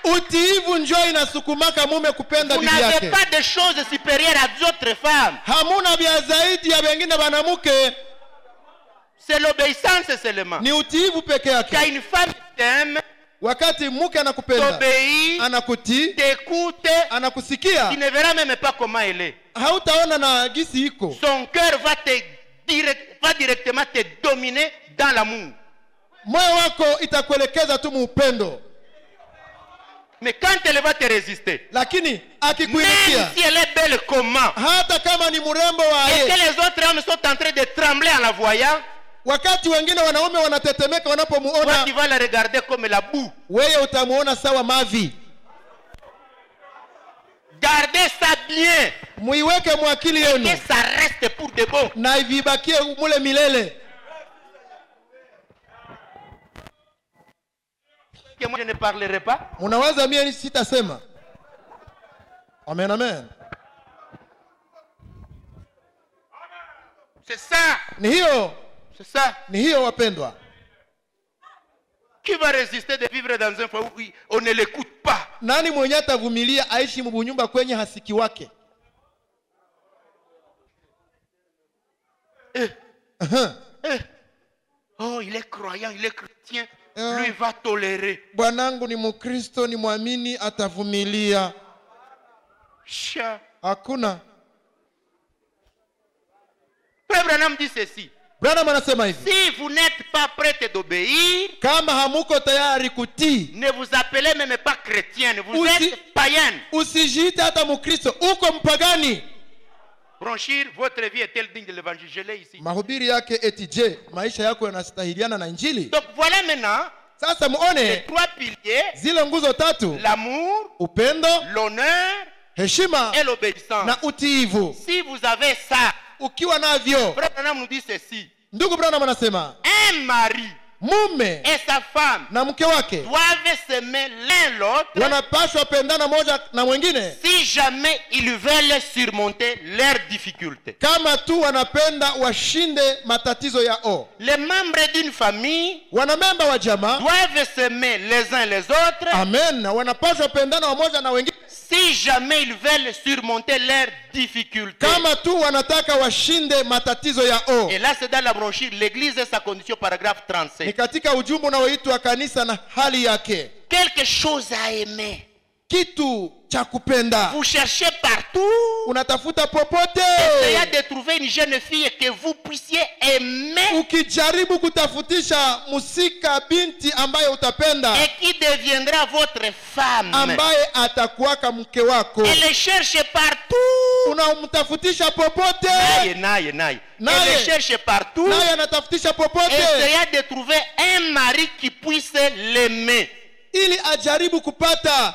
Utiivu njoo inasukumaka mume kupenda bibi yake. Vous n'avez pas de choses supérieures à d'autres femmes. Hamuna vya zaidi ya wengine banamuke. C'est l'obéissance seulement. Ni utiivu peke yake. Quand une femme t'aime, wakati mke anakupenda, t'obéit, anakutii, t'écoute, anakusikia, tu ne verras même pas comment elle est. Hautaona na gisi iko. Son cœur va directement te dominer dans l'amour. Moyo wako itakuelekeza tu muupendo. Mais quand elle va te résister, lakini akikuinukia, même si elle est belle comment, hata kama ni mrembo wa et que les autres hommes sont en train de trembler en la voyant, wakati wengine wanaume wanatetemeka wanapomuona, tu vas la regarder comme la boue. Wewe utamuona sawa mavi. Gardez ça bien. Muiweke mwakili yenu. Que ça reste pour de bon. Na ivibakie mule milele. Que moi je ne parlerai pas. Munawaza mimi sitasema. Amen, amen. C'est ça. Ni hiyo. C'est ça. Ni hiyo wapendwa. Qui va résister de vivre dans un foyer où on ne l'écoute pas? Nani mwenye atavumilia aishi mbunyumba kwenye hasiki wake? Oh, il est croyant, il est chrétien. Lui va tolérer. Bwanangu ni Mkristo, ni muamini, atavumilia. Hakuna. Frère Branham dit ceci. Branham anasema hivi. Si vous n'êtes pas prêt d'obéir, kama hamuko tayari kutii, ne vous appelez même pas chrétien, vous êtes païen. Usijiite hata Mkristo, uko mpagani. Franchir votre vie est-elle digne de l'évangile? Je l'ai ici. Mahubiri yake eti je, maisha yako yanastahiliana na Injili? Donc voilà maintenant. Sasa muone les trois piliers. Zile nguzo tatu. L'amour, upendo, l'honneur, heshima et l'obéissance. Na utiivu. Si vous avez ça, ukiwa navyo, Frère Branham nous dit ceci. Ndugu Branham anasema, un mari mume et sa femme na mke wake doivent s'aimer l'un l'autre wanapaswa pendana moja na mwingine si jamais ils veulent surmonter leurs difficultés. kama tu wanapenda washinde matatizo yao. Les membres d'une famille Wanamemba wa jamaa doivent s'aimer les uns les autres. amen, na wanapaswa pendana wamoja na wengine Si jamais ils veulent surmonter leurs difficultés. kama tu wanataka washinde matatizo yao. Et là c'est dans la brochure l'église et sa condition paragraphe Ni 37. katika ujumbe unaoitwa kanisa na hali yake. Quelque chose à aimer. Kitu cha kupenda Vous cherchez partout. unatafuta popote. Essayez de trouver une jeune fille que vous puissiez aimer Ukijaribu kutafutisha musika binti ambaye utapenda et qui deviendra votre femme. ambaye atakuwaka mke wako, Elle les cherche partout. unamtafutisha popote, Naye. Naye. Elle les cherche partout. naye anatafutisha popote Essayez de trouver un mari qui puisse l'aimer. ili ajaribu kupata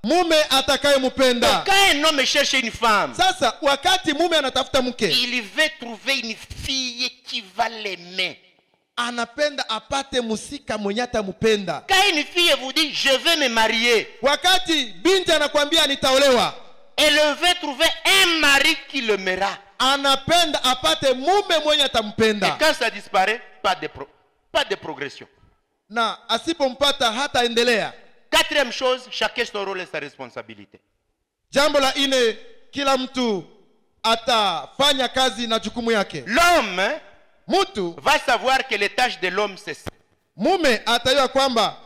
mume atakayempenda. Quand un homme cherche une femme, Sasa wakati mume anatafuta mke, il veut trouver une fille qui va l'aimer. anapenda apate musika mwenye atampenda. Quand une fille vous dit je veux me marier, Wakati binti anakwambia nitaolewa, elle veut trouver un mari qui l'aimera. anapenda apate mume mwenye Et atampenda, quand ça disparaît, pas de progression. na asipompata hata endelea. Quatrième chose, chacun son rôle et sa responsabilité. Jambo la ine, kila mtu atafanya kazi na jukumu yake. L'homme Mtu va savoir que les tâches de l'homme c'est ça. mume atajua kwamba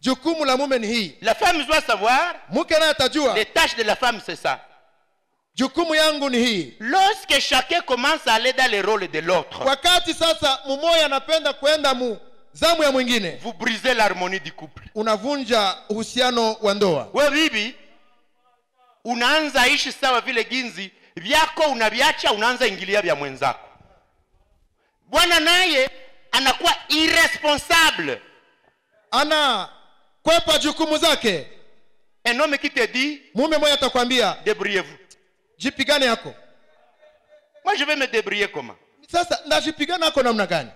jukumu la mume ni hii, La femme doit savoir mke naye atajua les tâches de la femme c'est ça. jukumu yangu ni hii. Lorsque chacun commence à aller dans les rôles de l'autre, Wakati sasa mumoja anapenda kwenda mu zamu ya mwingine, vous brisez l'harmonie du couple. unavunja uhusiano wa ndoa. We bibi unaanza ishi sawa vile ginzi vyako unaviacha, unaanza ingilia vya mwenzako. Bwana naye anakuwa irresponsable. Ana kwepa jukumu zake. Un homme qui te dit Mume mmoja atakwambia débrouillez-vous. jipigane yako. Moi je vais me débrouiller comment? Sasa ndajipigana yako namna gani?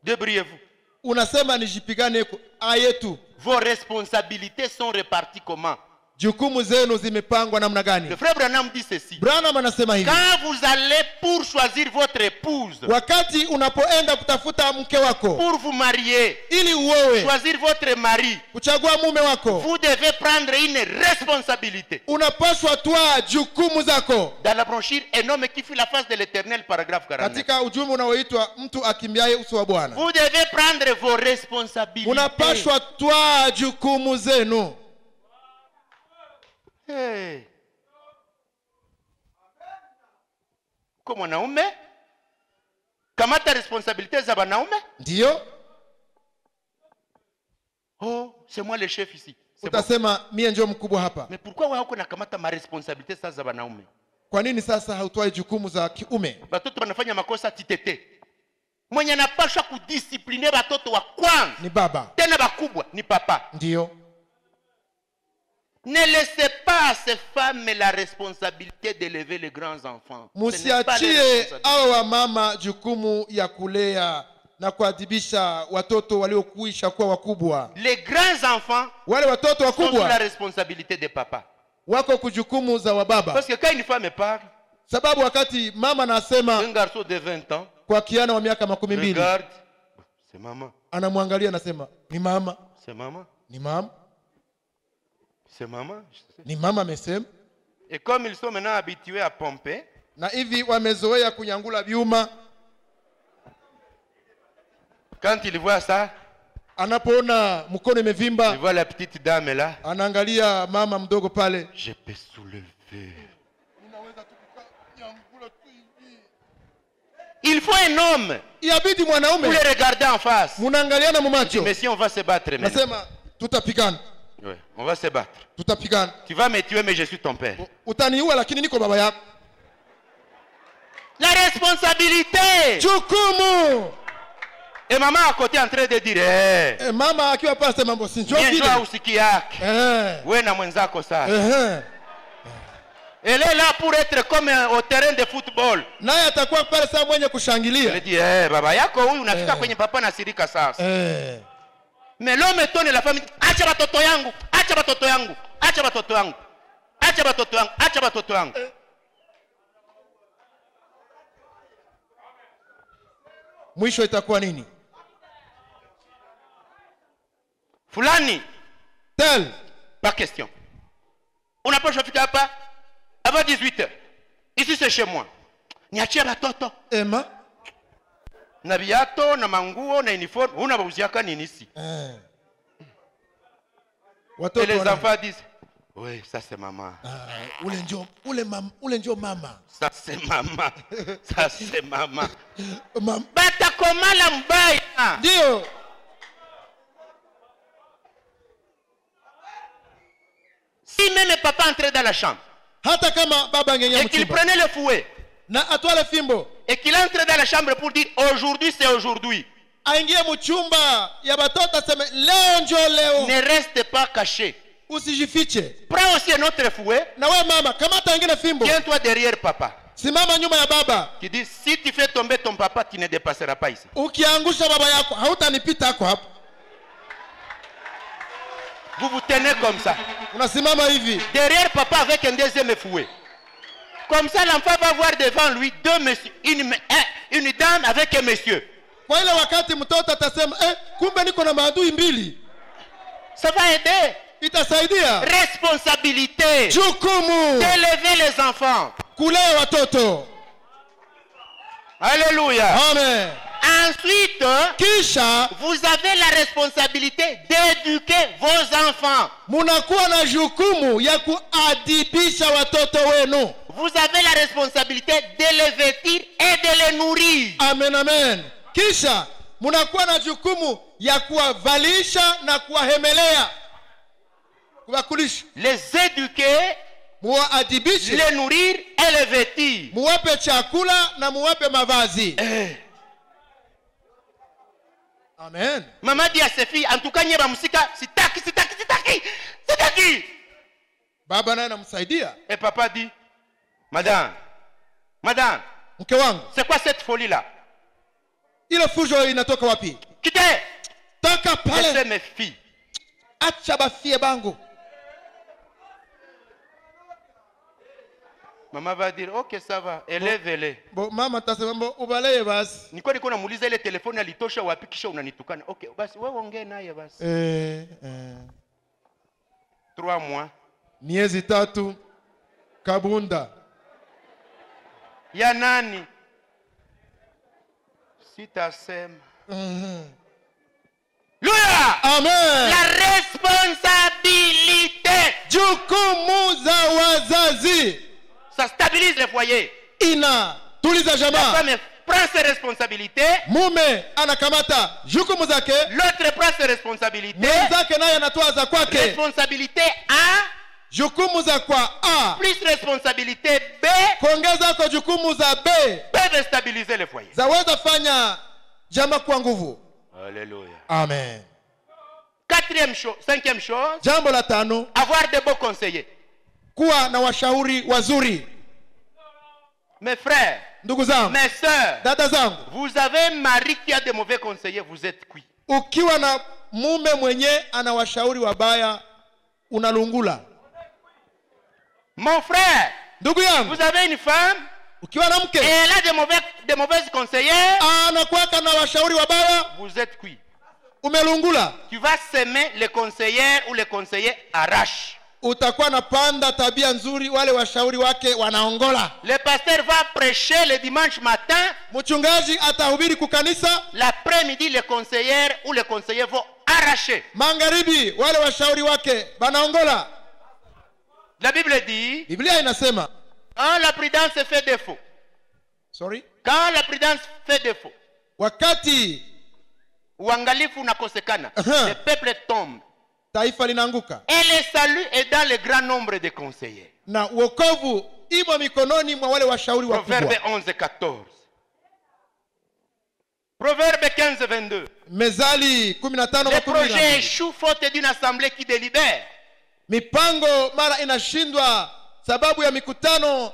Débrouillez-vous. Unasema nijipigane yako ayetu. Vos responsabilités sont réparties comment? Jukumu zenu zimepangwa namna gani? Le frère Branham dit ceci. Branham anasema hivi. Quand vous allez pour choisir votre épouse, Wakati unapoenda kutafuta mke wako pour vous marier, ili uowe, choisir votre mari, kuchagua mume wako, vous devez prendre une responsabilité. unapaswa toa jukumu zako. Dans la brochure, un homme qui fuit la face de l'Éternel, paragraphe 49. Katika ujumbe unaoitwa mtu akimbiaye uso wa Bwana, Vous devez prendre vos responsabilités. unapaswa toa jukumu zenu. Hey. Kwa mwanaume, kamata responsabilité za wanaume. Ndiyo Oh, c'est moi le chef ici. C'est bon. utasema mie ndio mkubwa hapa. Mais pourquoi wewe uko nakamata ma responsabilité sasa za wanaume? Kwa nini sasa hautwai jukumu za kiume? Watoto wanafanya makosa titete. Mwenye anapaswa kudiscipline watoto wa kwanza Ni baba. tena bakubwa ni papa. Ndiyo. Ne laissez pas à ces femmes la responsabilité d'élever les grands enfants. Ce n'est pas leur Musiachie responsabilité. awa wa mama jukumu ya kulea na kuadhibisha watoto waliokuisha kuwa wakubwa. Les grands enfants Wale watoto sont sous la wakubwa responsabilité des papas. wako kujukumu za wababa. Parce que quand une femme parle, Sababu wakati mama un anasema garçon de 20 ans kwa kiana wa miaka 12, regarde, c'est maman, anamwangalia anasema ni mama, c'est maman, ni mama, c'est maman. ni mama amesema. Et comme ils sont maintenant habitués à pomper, Na hivi wamezoea kunyangula vyuma, quand ils voient ça, anapoona mkono ils imevimba, voient la petite dame là, anaangalia mama mdogo pale, je peux soulever. Il faut un homme iabidi mwanaume pour les regarder en face. munaangaliana mumacho, Mais si on va se battre maintenant, nasema tutapigana, ouais, on va se battre. tutapigana, Tu vas me tuer, mais je suis ton père. utaniua lakini niko baba yako. La responsabilité. Jukumu. Et maman à côté en train de dire, Mama akiwa pale sema mambo si njoo bien vile. joué usiki yake. Wewe na mwenzako sasa. Elle est là pour être comme au terrain de football. naye atakuwa pale saa mwenye Elle kushangilia. dit, baba yako huyu unafika kwenye papa na sirika sasa. Mais l'homme étonne la femme, acha batoto yangu, acha batoto yangu, acha batoto yangu, acha batoto yangu, acha batoto yangu. Mwisho itakuwa nini? Fulani, Tel. pas question. On n'a pas chauffé hapa avant 18h. Ici c'est chez moi. Niachie batoto. Emma. Na viato, na manguo, na uniforme, una bauziaka nini ici? Et Watoto les wana- enfants disent, oui, ça c'est maman. ule njo mama. Ça c'est maman. Ça c'est maman. Mama. Bata komala mbaya. Ndio. Si même papa entrait dans la chambre Hata kama baba angeingia et qu'il mchumba prenait le fouet na atwale fimbo et qu'il entrait dans la chambre pour dire aujourd'hui c'est aujourd'hui, aingie mchumba ya batoto aseme leo njo leo, ne reste pas caché. usijifiche. Prends aussi un autre fouet, Na we mama, kamata ingine fimbo, tiens-toi derrière papa. simama nyuma ya baba. Qui dit si tu fais tomber ton papa, tu ne dépasseras pas ici. Ukiangusha baba yako hautanipita hako hapo. Vous vous tenez comme ça, Unasimama hivi derrière papa avec un deuxième fouet. Comme ça, l'enfant va voir devant lui deux messieurs, une dame avec un monsieur. kwa ile wakati mtoto atasema kumbe niko na maadui mbili, Ça va aider. itasaidia. Responsabilité Jukumu d'élever les enfants. kulea watoto. Alléluia. Amen. Ensuite, Kisha vous avez la responsabilité d'éduquer vos enfants. munakuwa na jukumu ya kuadibisha watoto wenu. Vous avez la responsabilité de les vêtir et de les nourrir. Amen, amen. Kisha munakuwa na jukumu ya kuwavalisha na kuwahemelea, kuwakulisha, Les éduquer, muwaadibishe, les nourrir et les vêtir. muwape chakula na muwape mavazi. Amen. Maman dit à ses filles, en tout cas, nyeba musika, sitaki, sitaki, sitaki, sitaki. Baba naye anamsaidia. Et papa dit, madame, madame, Mke wangu, c'est quoi cette folie-là? ile fujo inatoka wapi? Quittez, Toka laissez pale, mes filles. acha bafie bangu. Maman va dire, ok, ça va, élève-les. Bo mama tasema mbo ubalee basi. Niko namuuliza ile telefoni alitosha wapi kisha unanitukana. Okay, basi wewe ongea naye basi. 3 mois. Miezi 3 kabunda. Ya nani? Sitasema. Luya! Amen. La responsabilité. Jukumu za wazazi Ça stabilise le foyer. inatuliza La jamaa. femme prend ses responsabilités. Mume anakamata jukumu zake, L'autre prend ses responsabilités. mwenzake naye anatoa za kwake. Responsabilité A Jukumu za kwa A plus responsabilité B kuongeza kwa jukumu za B peuvent stabiliser le foyer. zaweza fanya jamaa kwa nguvu. Alléluia. Amen. Cinquième chose, Jambo la 5, avoir de bons conseillers. kuwa na washauri wazuri. Mes frères, Ndugu zangu, mes sœurs, dada zangu, vous avez un mari qui a de mauvais conseillers, vous êtes cuit. ukiwa na mume mwenye ana washauri wabaya unalungula. Mon frère, Ndugu yangu, vous avez une femme ukiwa na et mke elle a de mauvaises conseillers, anakuwaka na washauri wabaya, vous êtes cuit. umelungula. Tu vas semer les conseillers ou les conseillers arrachent. Utakuwa napanda tabia nzuri, wale washauri wake wanaongola. Le pasteur va prêcher le dimanche matin, Mchungaji atahubiri kukanisa, l'après-midi les conseillers ou les conseillers vont arracher. magharibi wale washauri wake banaongola. La Bible dit, Biblia inasema, quand la prudence fait défaut, quand la prudence fait défaut, wakati uangalifu unakosekana, le peuple tombe. taifa linaanguka. Et le salut est dans le grand nombre de conseillers. Na wokovu imo mikononi mwa wale washauri Proverbe wakubwa. 11:14. Proverbe 15:22. Mezali 15 Les projets 12. échouent faute d'une assemblée qui délibère. Mipango mara inashindwa sababu ya mikutano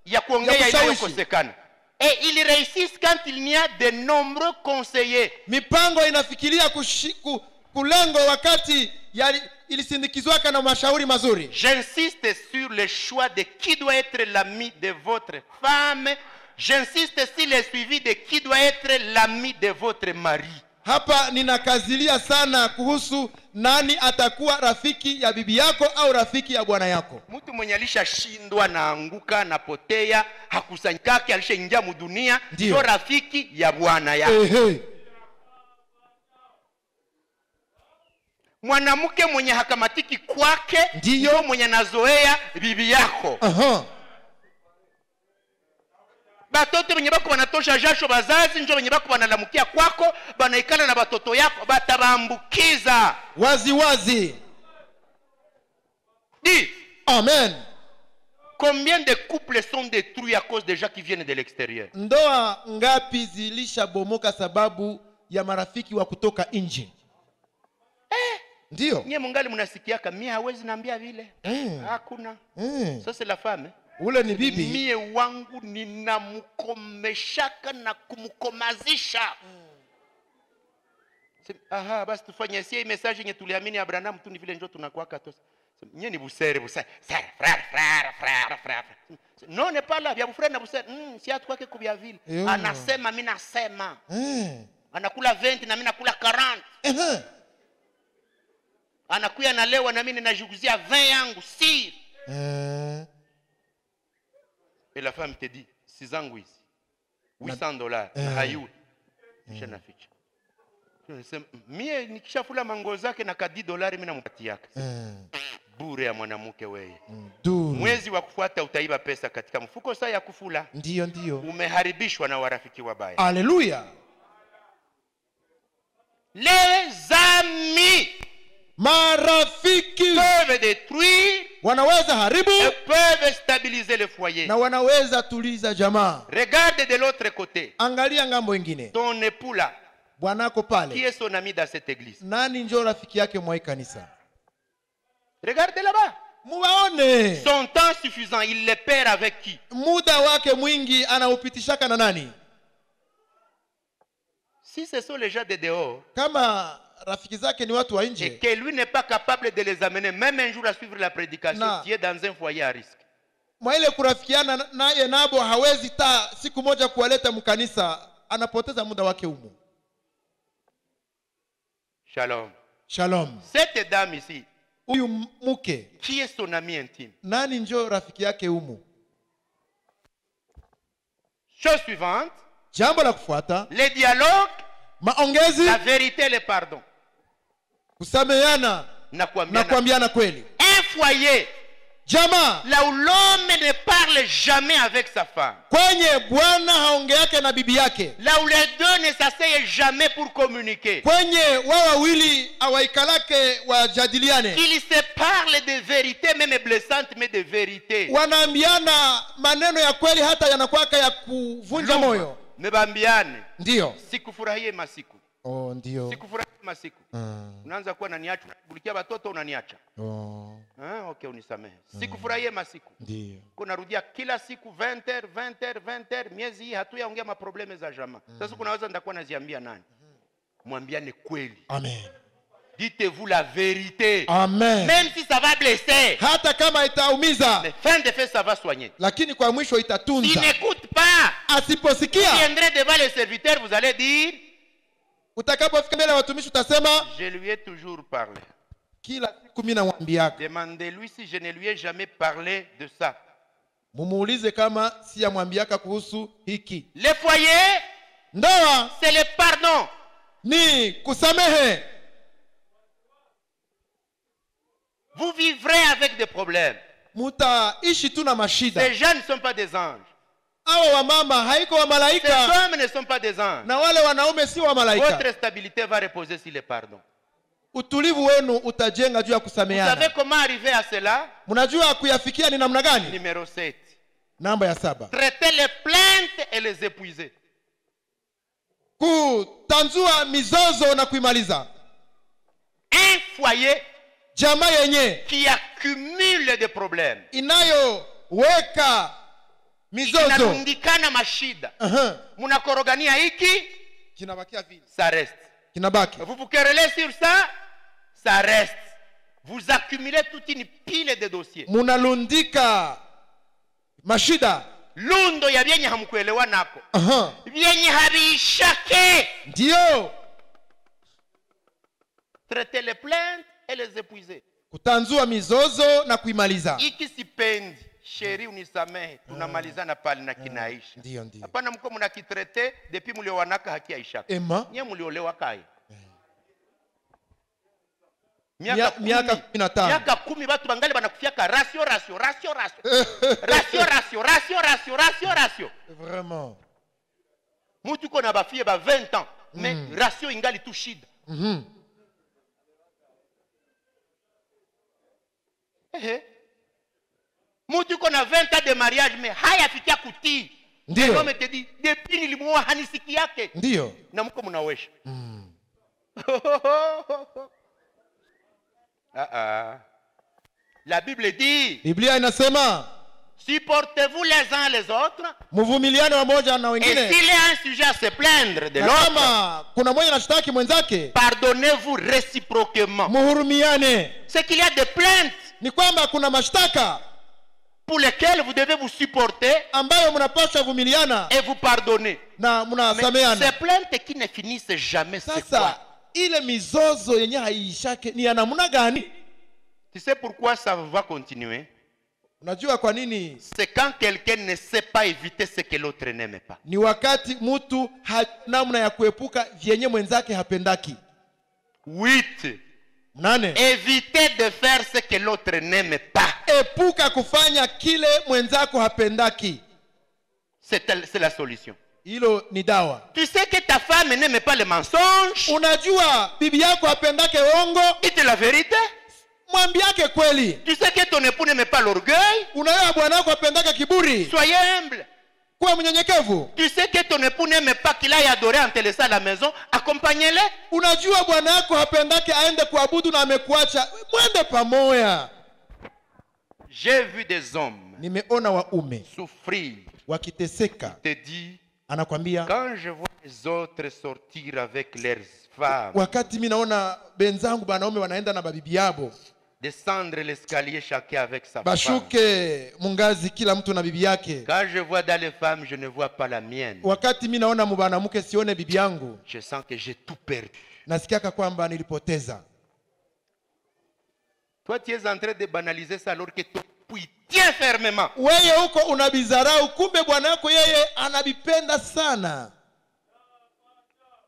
ya kuongea kushawishi. inayokosekana. Et ils réussissent quand il y a de nombreux conseillers. Mipango inafikiria kulengo wakati ilisindikizwaka na mashauri mazuri. J'insiste sur le choix de qui doit être l'ami de votre femme. J'insiste sur le suivi de qui doit être l'ami de votre mari. Hapa ninakazilia sana kuhusu nani atakuwa rafiki ya bibi yako au rafiki ya bwana yako. Mtu mwenye alishashindwa na anguka na potea, hakusanyikake, alishaingia mudunia, ndio rafiki ya bwana yako. Mwanamke mwenye hakamatiki kwake ndio mwenye nazoea bibi yako. Batoto wenye bako wanatosha jasho bazazi ndio wenye bako wanalamukia kwako, banaikana na batoto yako, batabaambukiza wazi wazi. Dis amen. Combien de couples sont détruits à cause des gens qui viennent de l'extérieur? Ndoa ngapi zilishabomoka sababu ya marafiki wa kutoka nje? Ndio. Nyie mungali mnasikiaka mimi hawezi naambia vile. Hakuna. Ça c'est la femme. Ule ni bibi. Mie wangu ninamkomeshaka na kumkomazisha. Aha, basi tufanye sie message yenye tuliamini Abraham tu ni vile njoo tunakuwa katosa. Nyie ni busere, frère. Non n'est pas là, vya frère na busere. Si atu kwake kubia vile. Anasema mimi nasema. Anakula 20 na mimi nakula 40. Anakuya na lewa na mimi ninajuguzia 20 yangu si. Et la femme te dit, 6 ans ici, $800, hayu, mshana ficha. Mie nikishafula mango zake na $10 mimi nampatia yake. Bure ya mwanamke wewe. Mwezi wa kufuata utaiba pesa katika mfuko saa ya kufula. Ndio. Umeharibishwa na warafiki wabaya. Haleluya. Les amis, marafiki peuvent détruire, wanaweza haribu, et peuvent stabiliser le foyer. Na wanaweza tuliza jamaa. Regarde de l'autre côté. Angalia ngambo nyingine. Ton époux là, bwanako pale, qui est son ami dans cette église? Nani njoo rafiki yake mwa kanisa? Regardez là-bas. Muwaone. Son temps suffisant, il le perd avec qui? Muda wake mwingi anaupitishaka na nani? Si ce sont les gens de dehors, kama rafiki zake ni watu wa nje, et que lui n'est pas capable de les amener même un jour à suivre la prédication, tu es dans un foyer à risque. Mwa ile kurafikiana naye nabo hawezi ta siku moja kuwaleta mkanisa, anapoteza muda wake humo. Shalom. Cette dame ici, huyu mke, qui est son ami intime? Nani njoo rafiki yake humo? Chose suivante, jambo la kufuata, les dialogues, maongezi, la vérité, le pardon. Kusameheana na kuambiana kweli. Un foyer, jamaa, là où l'homme ne parle jamais avec sa femme, kwenye bwana haongeake na bibi yake, là où les deux ne s'asseyent jamais pour communiquer, kwenye wao wawili awaikalake wajadiliane, qu'ils se parlent de vérité même blessante, mais de vérité, wanaambiana maneno ya kweli hata yanakuwaka ya kuvunja moyo. Mebambiane, ndio sikufurahie masiku. Ndio sikufurahie masiku. Unaanza kuwa unaniacha, unabulikia watoto unaniacha. Okay, unisamehe. Sikufurahie masiku. Ndio kuna rudia kila siku 20h miezi hii hatuyaongea maprobleme za jamaa. Sasa kunaweza ndakuwa naziambia nani? Mwambiane kweli. Amen. Dites-vous la vérité. Amen. Même si ça va blesser, hata kama itaumiza, mais fin de fait ça va soigner. Lakini kwa mwisho itatunza. S'il n'écoute pas, asiposikia, vous viendrez devant les serviteurs, vous allez dire, utakapofika mbele ya watumishi utasema, je lui ai toujours parlé. Kila siku mimi namwambiaka. Demandez-lui si je ne lui ai jamais parlé de ça. Mumuulize kama si yamwambiaka kuhusu hiki. Le foyer, ndoa, c'est le pardon. Ni kusamehe. Vous vivrez avec des problèmes. Mutaishi tu na mashida. Ces gens ne sont pas des anges. Awa wa mama haiko wa malaika. Ces hommes ne sont pas des anges. Na wale wanaume si wa malaika. Votre stabilité va reposer sur le pardon. Utulivu wenu utajenga juu ya kusameheana. Vous savez comment arriver à cela? Mnajua kuyafikia ni namna gani? Numéro 7. Namba ya 7. Traiter les plaintes et les épuiser. Kutanzua mizozo na kuimaliza. Un foyer, jamaa yenye qui accumule des problèmes, inayoweka mizozo, inarundikana mashida, munakorogania hiki, kinabakia vile, ça reste. kinabaki. Vous vous querellez sur ça, ça reste. Vous accumulez toute une pile de dossiers. Munalundika mashida, Lundo ya vyenye hamkuelewa nako, vyenye havishake. Ndio traiter les plaintes et les épuiser. Kutanzua mizozo na kuimaliza. Iki sipendi, sheri unisamehe, tunamalizana pale na kinaisha. Ndio. Hapana mko mnakitrete depuis mliowanaka haki aisha. Nye mliolewa kai. Miaka 15. Miaka 10 watu bangali banakufiaka ratio. Ratio. Vraiment. Mutu kona bafie ba 20 ans, mais ratio ingali tu shida. Mutu kona 20 ans de mariage, mais haya fikia kuti. Ndio. Mama te dit depuis nilimuoa hanisiki yake. Ndio. Na mko mnawesha. La Bible dit, Biblia inasema, supportez-vous les uns les autres. Mvumiliane wamoja na wengine. Et s'il y a un sujet à se plaindre de l'autre, kama kuna mmoja anashtaki mwenzake, pardonnez-vous réciproquement. Muhurumiane. C'est qu'il y a des plaintes Ni kwamba kuna mashtaka pour lesquelles vous devez vous supporter ambayo mnapaswa vumiliana et vous pardonner. na mnasameheana. Ces plaintes qui ne finissent jamais, c'est quoi? Sasa ile mizozo yenye haishake ni ya namna gani? Tu sais pourquoi ça va continuer? Unajua kwa nini? C'est quand quelqu'un ne sait pas éviter ce que l'autre n'aime pas. Ni wakati mtu namna ya kuepuka vyenye mwenzake hapendaki. 8. 8. Éviter de faire ce que l'autre n'aime pas. Epuka kufanya kile mwenzako hapendaki. C'est la solution. Hilo ni dawa. Tu sais que ta femme n'aime pas les mensonges. Unajua bibi yako hapendake uongo. Dites la vérité. Mwambiake kweli. Tu sais que ton époux n'aime pas l'orgueil. Unajua bwana wako hapendake kiburi. Soyez humble. Kuwa mnyenyekevu. Tu sais que ton époux n'aime pas qu'il aille adorer en te laissant à la maison. Accompagnez-le. Unajua bwana wako hapendake aende kuabudu na amekuacha. Mwende pamoja. J'ai vu des hommes nimeona waume souffrir. Wakiteseka. Te dit, anakwambia, quand je vois les autres sortir avec leurs femmes, wakati mimi naona benzangu banaume wanaenda na babibi yabo, descendre l'escalier chacun avec sa bashuke femme. mungazi kila mtu na bibi yake. Quand je vois dans les femmes, je ne vois pas la mienne. Wakati mimi naona mubanamuke sione bibi yangu, Je sens que j'ai tout perdu. nasikiaka kwamba nilipoteza. Toi, tu es en train de banaliser ça alors que ton époux tient fermement. Wewe huko unabizarau, kumbe bwana yako yeye anabipenda sana.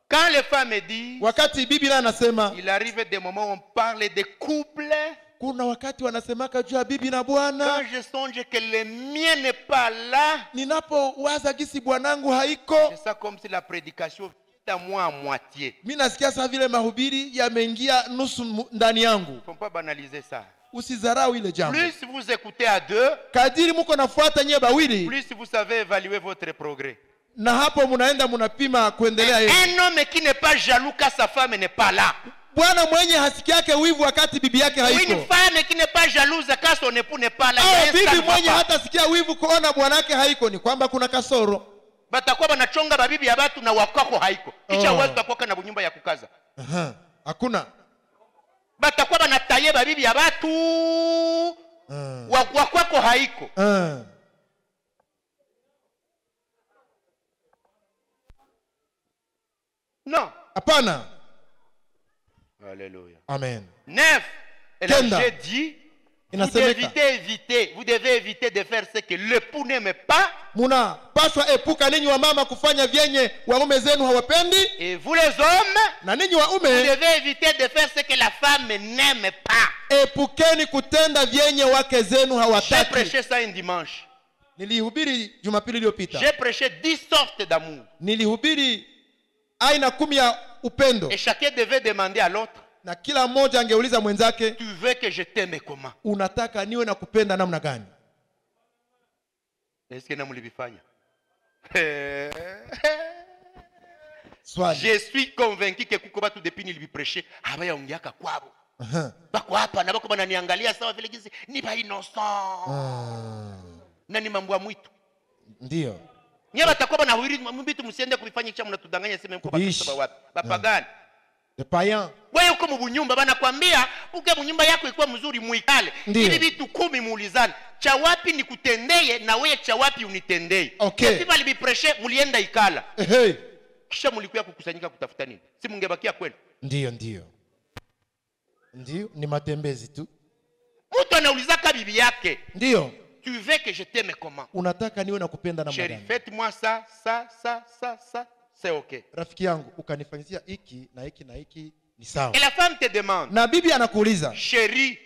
Quand les femmes disent, wakati bibi na anasema, il arrive des moments où on parle de couple. Kuna wakati wanasemaka juu ya bibi na bwana. Quand je songe que le mien n'est pas là, ninapowaza gisi bwanangu haiko, c'est ça comme si la prédication est à moi à moitié. Mimi nasikia saa vile mahubiri yameingia nusu ndani yangu. Il ne faut pas banaliser ça. Usizarau ile jambo. Plus vous écoutez à deux, kadiri mko nafuata nyewe bawili, plus vous savez évaluer votre progrès. Na hapo munaenda munapima kuendelea yeye. Un homme qui n'est pas jaloux quand sa femme n'est pas là. Bwana mwenye hasikiake wivu wakati bibi yake haiko. Une femme qui n'est pas jalouse quand son époux n'est pas là. Bibi mwenye hata sikia wivu kuona bwana yake haiko, ni kwamba kuna kasoro. Batakuwa banachonga babibi ya watu na wakwako haiko. Kisha wewe utakuwa na nyumba ya kukaza. Hakuna. Batakuwa banataye babibi ya watu wakwako haiko. Non. Hapana. Alléluia. Amen. 9. Et là, j'ai dit, vous devez éviter de faire ce que l'époux n'aime pas. Muna paswa epuka ninyi wa mama kufanya vyenye waume zenu hawapendi. Et vous les hommes, na ninyi waume, vous devez éviter de faire ce que la femme n'aime pas. Epukeni kutenda vyenye wake zenu hawataki. J'ai prêché ça un dimanche. Nilihubiri Jumapili iliyopita. J'ai prêché 10 sortes d'amour. Nilihubiri aina 10 ya upendo. Et chacun devait demander à l'autre, na kila mmoja angeuliza mwenzake, tu veux que je t'aime comment? Unataka niwe na kupenda namna gani? Est-ce que namulibifanya? Je suis convaincu que kuko batu depuis nilibi prêcher, abaya ongiaka kwabo. bako hapa na bako bananiangalia sawa vile gizi ni ba innocent na ni mambo ya mwitu. Ndio Nyaba batakuwa banahuri mbitu msiende kuvifanya cha mnatudanganya sema mko bakristo wapi bapagani the païen. Wewe uko mu bunyumba banakwambia uke bunyumba yako ikuwa mzuri muikale. Hivi vitu 10 muulizane. Cha wapi nikutendeye na wewe cha wapi unitendeye. Okay. Kama libipreshe mulienda ikala. Hey. Kisha mulikuwa kukusanyika kutafuta nini? Si mungebakia kweli? Ndio. Ndio ni matembezi tu. Mtu anauliza bibi yake. Ndio. Tu veux que je t'aime comment? Unataka niwe nakupenda namna gani? Chérie, faites-moi ça. C'est OK. Rafiki yangu ukanifanyia hiki na hiki na hiki ni sawa. Et la femme te demande. Na bibi anakuuliza. Chérie,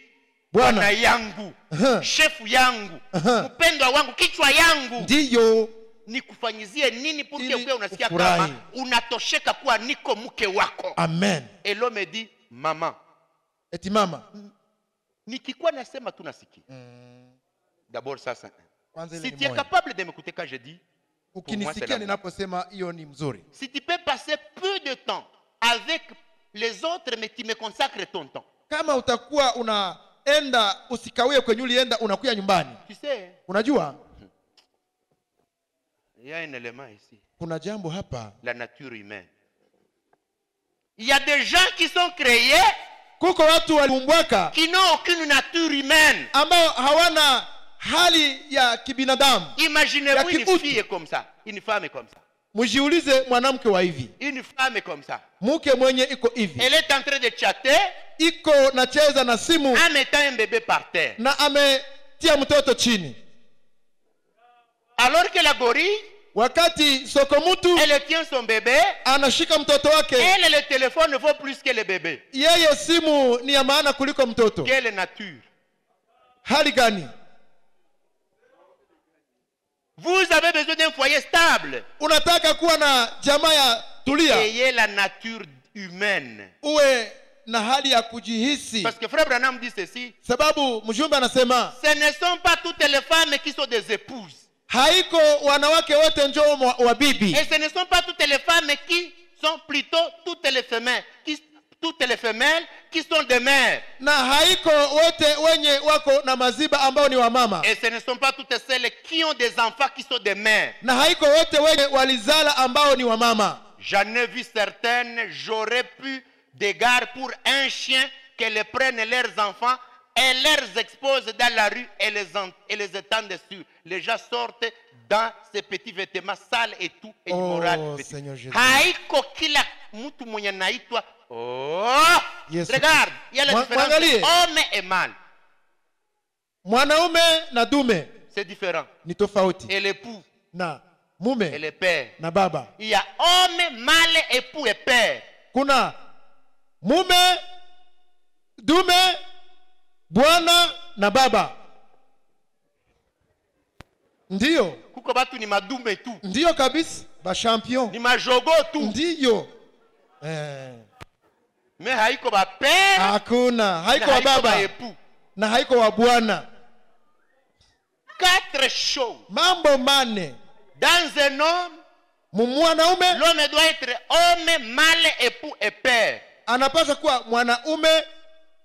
bwana yangu, chefu yangu, mpendwa wangu, kichwa yangu. Ndio. Nikufanyizie nini porque wewe unasikia kama unatosheka kuwa niko mke wako. Amen. Et l'homme me dit, maman. Eti mama. Nikikuwa nasema tu nasikia. D'abord ça. Si tu es capable de m'écouter quand je dis, ukinisikia ninaposema hiyo ni mzuri. Si tu peux passer peu de temps avec les autres mais tu me consacres ton temps. Kama utakuwa unaenda usikawie kwenye ulienda unakuja nyumbani. Tu sais, unajua? Il y a un élément ici. Kuna jambo hapa. La nature humaine. Il y a des gens qui sont créés. Kuko watu waliumbwaka. Qui n'ont aucune nature humaine. Ambao hawana hali ya kibinadamu. Imaginez-vous une fille comme ça, une femme comme ça. Mujiulize mwanamke wa hivi. Une femme comme ça. Mke mwenye iko hivi. Elle est en train de chatter. Iko nacheza na simu. En mettant un bébé par terre. Na ametia mtoto chini. Alors que la gorille, wakati sokomutu, elle tient son bébé, anashika mtoto wake. Elle, le téléphone ne vaut plus que le bébé. Yeye simu ni ya maana kuliko mtoto. Quelle nature? Hali gani? Vous avez besoin d'un foyer stable. Unataka kuwa na jamaa ya tulia. Ayez la nature humaine. Uwe na hali ya kujihisi. Parce que frère Branham dit ceci. Sababu mjumbe anasema, ce ne sont pas toutes les femmes qui sont des épouses. Haiko wanawake wote njoo wa bibi. Et ce ne sont pas toutes les femmes qui sont plutôt toutes les femelles qui sont des mères. Na haiko wote wenye wako na maziba ambao ni wa mama. Et ce ne sont pas toutes celles qui ont des enfants qui sont des mères. Na haiko wote wenye walizala ambao ni wa mama. J'en ai vu certaines, j'aurais pu d'égard pour un chien que les prennent leurs enfants et les exposent dans la rue et les étendent dessus. Les gens sortent dans ces petits vêtements sales et tout et immoraux. Seigneur Jésus. Haiko kila mtu mwenye naitwa. Oh! Yes. Regarde, il y a la différence entre homme et mâle. Mwanaume na dume. C'est différent. Ni tofauti. Et l'époux. Na mume. Et le père. Na baba. Il y a homme, mâle, époux et père. Kuna mume, dume, bwana na baba. Ndio. Kuko batu ni madume tu. Ndio kabisa, ba champion. Ni majogo tu. Ndio. Me haiko ba père. Hakuna, haiko wa baba. Na haiko wa bwana. 4 choses. Mambo mane. Dans un homme, mwanaume, l'homme doit être homme, mâle, époux et père. Anapaswa kuwa mwanaume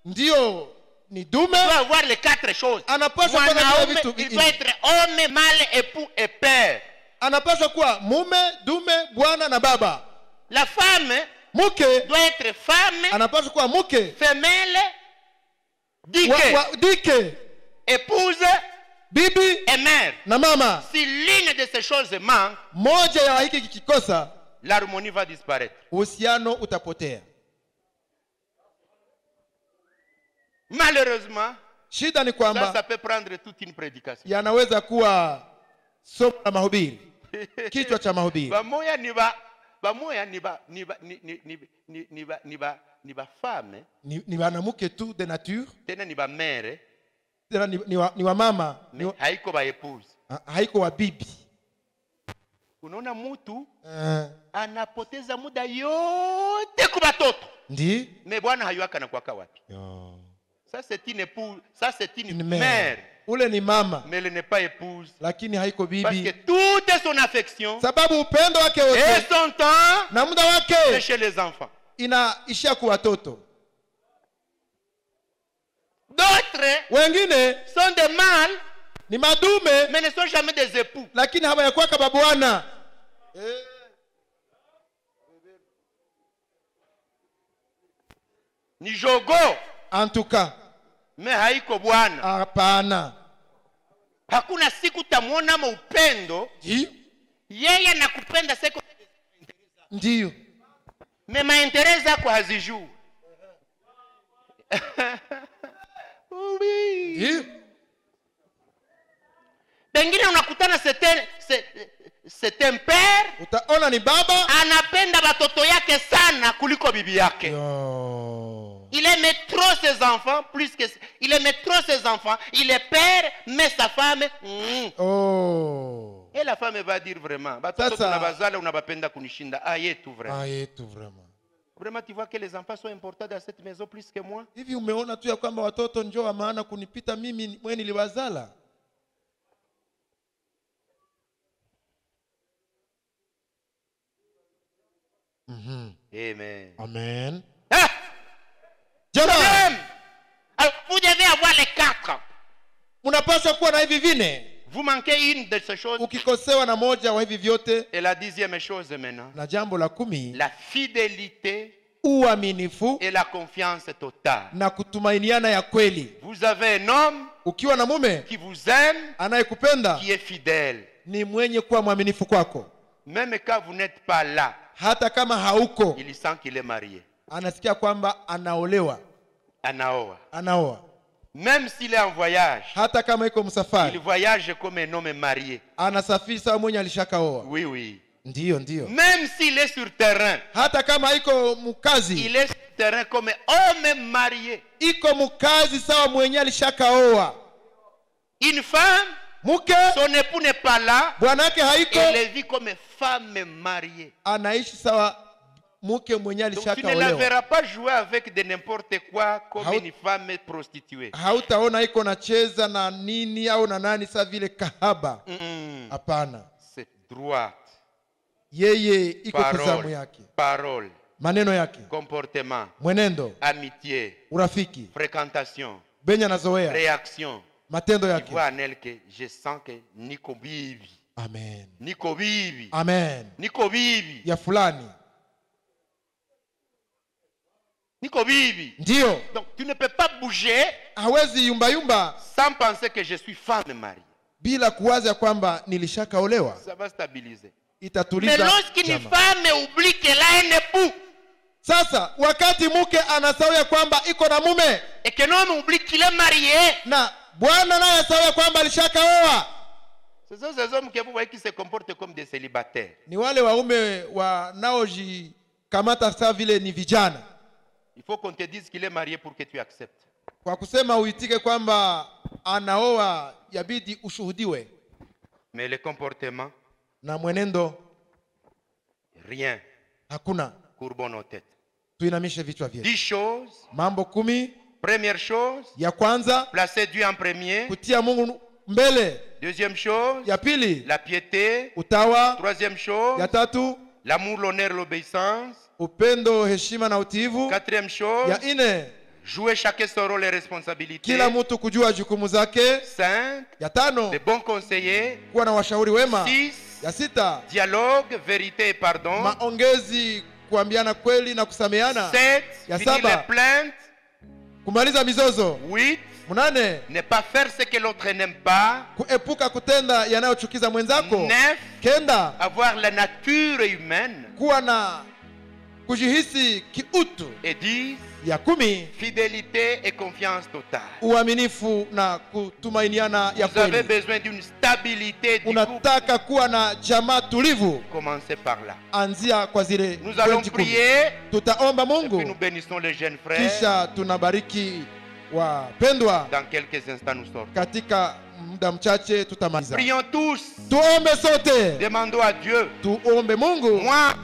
ndio ni dume. Il doit avoir les 4 choses. Anapaswa kuwa na vitu. Il doit être homme, mâle, époux et père. Anapaswa kuwa mume, dume, bwana na baba. La femme muke doit être femme. Anapaswa kuwa muke. Femelle. Dike. Épouse. Bibi et mère. Na mama. Si l'une de ces choses manque, moja ya hiki kikikosa, l'harmonie va disparaître. Uhusiano utapotea. Malheureusement, shida ni kwamba ça peut prendre toute une prédication. Yanaweza kuwa somo la mahubiri. Kichwa cha mahubiri. Bamoya ni ba femme. Ni wanamke tu de nature. Tena ni ba mère. Tena ni wa mama. Haiko ba épouse. Haiko wa bibi. Unaona mtu anapoteza muda yote kwa watoto. Ndi? Me bwana hayuaka na kwaka wapi? Ça c'est une épouse, ça c'est une mère. Ule ni mama. Mais elle n'est pas épouse. Lakini haiko bibi. Parce que toute son affection. Sababu upendo wake wote. Et son temps. Na muda wake. C'est chez les enfants. Inaishia kwa watoto. D'autres wengine sont des mâles, ni madume mais ne sont jamais des époux. lakini hawayakuwaka babwana. Ni jogo, Antuka me haiko bwana. hapana. Hakuna siku tamuona upendo. Yeye nakupenda seko. Ndiyo. Me maintereza kwa hazijuu. Oui. Pengine unakutana c'est un père. Utaona ni baba Anapenda watoto yake sana kuliko bibi yake. Il aime trop ses enfants plus que il aime trop ses enfants. Il est père mais sa femme. Et la femme va dire vraiment. Batoto tunabazala unabapenda kunishinda. Yetu vraiment. Yetu vraiment. Vraiment tu vois que les enfants sont importants dans cette maison plus que moi. Hivi umeona tu ya kwamba watoto njoo wa maana kunipita mimi mwenye niliwazala? Amen. Amen. Jamaa. Alors vous devez avoir les 4. Unapaswa kuwa na hivi vine. Vous manquez une de ces choses. Ukikosewa na moja wa hivi vyote. Et la 10e chose maintenant. Na jambo la 10. La fidélité. Uaminifu. Et la confiance totale. Na kutumainiana ya kweli. Vous avez un homme. Ukiwa na mume. Qui vous aime. Anayekupenda. Qui est fidèle. Ni mwenye kuwa mwaminifu kwako. Même quand vous n'êtes pas là. Hata kama hauko. Il sent qu'il est marié. Anasikia kwamba anaolewa. Anaoa. Même s'il est en voyage. Hata kama iko msafari. Il voyage comme un homme marié. Anasafiri sawa mwenye alishakaoa. Oui, oui. Ndiyo, ndiyo. Même s'il est sur terrain. Hata kama iko mkazi. Il est sur terrain comme homme marié. Iko mkazi sawa mwenye alishakaoa. Une femme. Muke. Son époux n'est pas là. Bwana yake haiko. Elle vit comme femme mariée. Anaishi sawa muke mwenye alishakaolewa. Donc tu ne la verras pas jouer avec de n'importe quoi comme une femme prostituée. Hautaona iko nacheza na nini au na nani sa vile kahaba. Hapana. C'est droite. Yeye iko kuzamu yake. Parole. Maneno yake. Comportement. Mwenendo. Amitié. Urafiki. Fréquentation. Benya na zoea. Réaction. Matendo yake. Tu vois en elle que je sens que niko bibi. Amen. Niko bibi. Amen. Niko bibi. Ya fulani. Niko bibi. Ndiyo. Donc tu ne peux pas bouger. Hawezi yumba yumba. Sans penser que je suis femme mariée. Bila kuwaza kwamba nilishakaolewa. Ça va stabiliser. Itatuliza. Mais lorsqu'une femme oublie qu'elle a un époux. Sasa wakati mke anasahau kwamba iko na mume. Et que l'homme oublie qu'il est marié. Na bwana naye asahau kwamba alishakaoa. Ce sont ces hommes que vous voyez qui se comportent comme des célibataires. Ni wale waume wanaojikamata sawa vile ni vijana. Il faut qu'on te dise qu'il est marié pour que tu acceptes. Kwa kusema uitike kwamba anaoa yabidi ushuhudiwe. Mais le comportement. Na mwenendo. Rien. Hakuna. Courbons nos têtes. Tuinamishe vichwa vyetu. 10 choses. Mambo 10. Première chose. Ya kwanza. Placer Dieu en premier. Kutia Mungu mbele. Deuxième chose. Ya pili. La piété. Utawa. Troisième chose. Ya tatu. L'amour, l'honneur, l'obéissance. Upendo, heshima na utiivu. Quatrième chose. Ya ine. Jouer chacun son rôle et responsabilité. Kila mtu kujua jukumu zake. 5. Ya tano. De bons conseillers. Kuwa na washauri wema. 6. Ya sita. Dialogue, vérité et pardon. Maongezi, kuambiana kweli na kusameheana. 7. Ya Finir saba. les plaintes. Kumaliza mizozo. 8. Munane. Ne pas faire ce que l'autre n'aime pas. Kuepuka kutenda yanayochukiza mwenzako. 9. Kenda. Avoir la nature humaine. Kuwa na kujihisi kiutu. Et 10. Ya 10. Fidélité et confiance totale. Uaminifu na kutumainiana ya Vous avez kweli. besoin d'une stabilité du couple. Unataka kuwa na jamaa tulivu. Commencez par là. Anzia kwa zile. Nous allons prier. Tutaomba Et puis Mungu. nous bénissons les jeunes frères. Kisha tunabariki wapendwa. Dans quelques instants nous sortons. Katika muda mchache tutamaliza. Prions tous. Tuombe sote. Demandons à Dieu. Tuombe Mungu. Moi,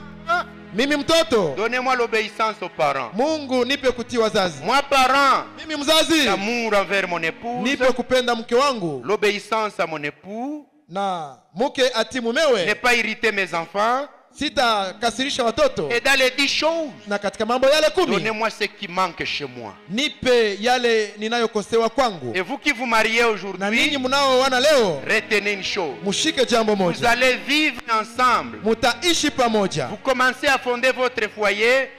Mimi mtoto. donnez-moi l'obéissance aux parents. Mungu nipe kutii wazazi. Moi, parent, Mimi mzazi. l'amour envers mon épouse. Nipe kupenda mke wangu. L'obéissance à mon époux. Na mke ati mumewe. Ne pas irriter mes enfants. sitakasirisha watoto. Et dans les 10 choses, Na katika mambo yale 10 donnez-moi ce qui manque chez moi. nipe yale ninayokosewa kwangu. Et vous qui vous mariez Na aujourd'hui, ninyi mnaoana leo, retenez une chose. mshike jambo Vous moja. allez vivre ensemble. Mutaishi pamoja. Vous commencez à fonder votre foyer.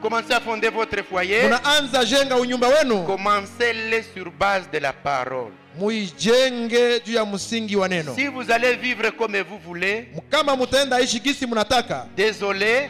Commencez à fonder votre foyer. Munaanza jenga unyumba wenu, Commencez-le sur base de la parole. muijenge juu ya msingi wa neno. Si vous allez vivre comme vous voulez, Kama mutaenda ishi gisi munataka, désolé,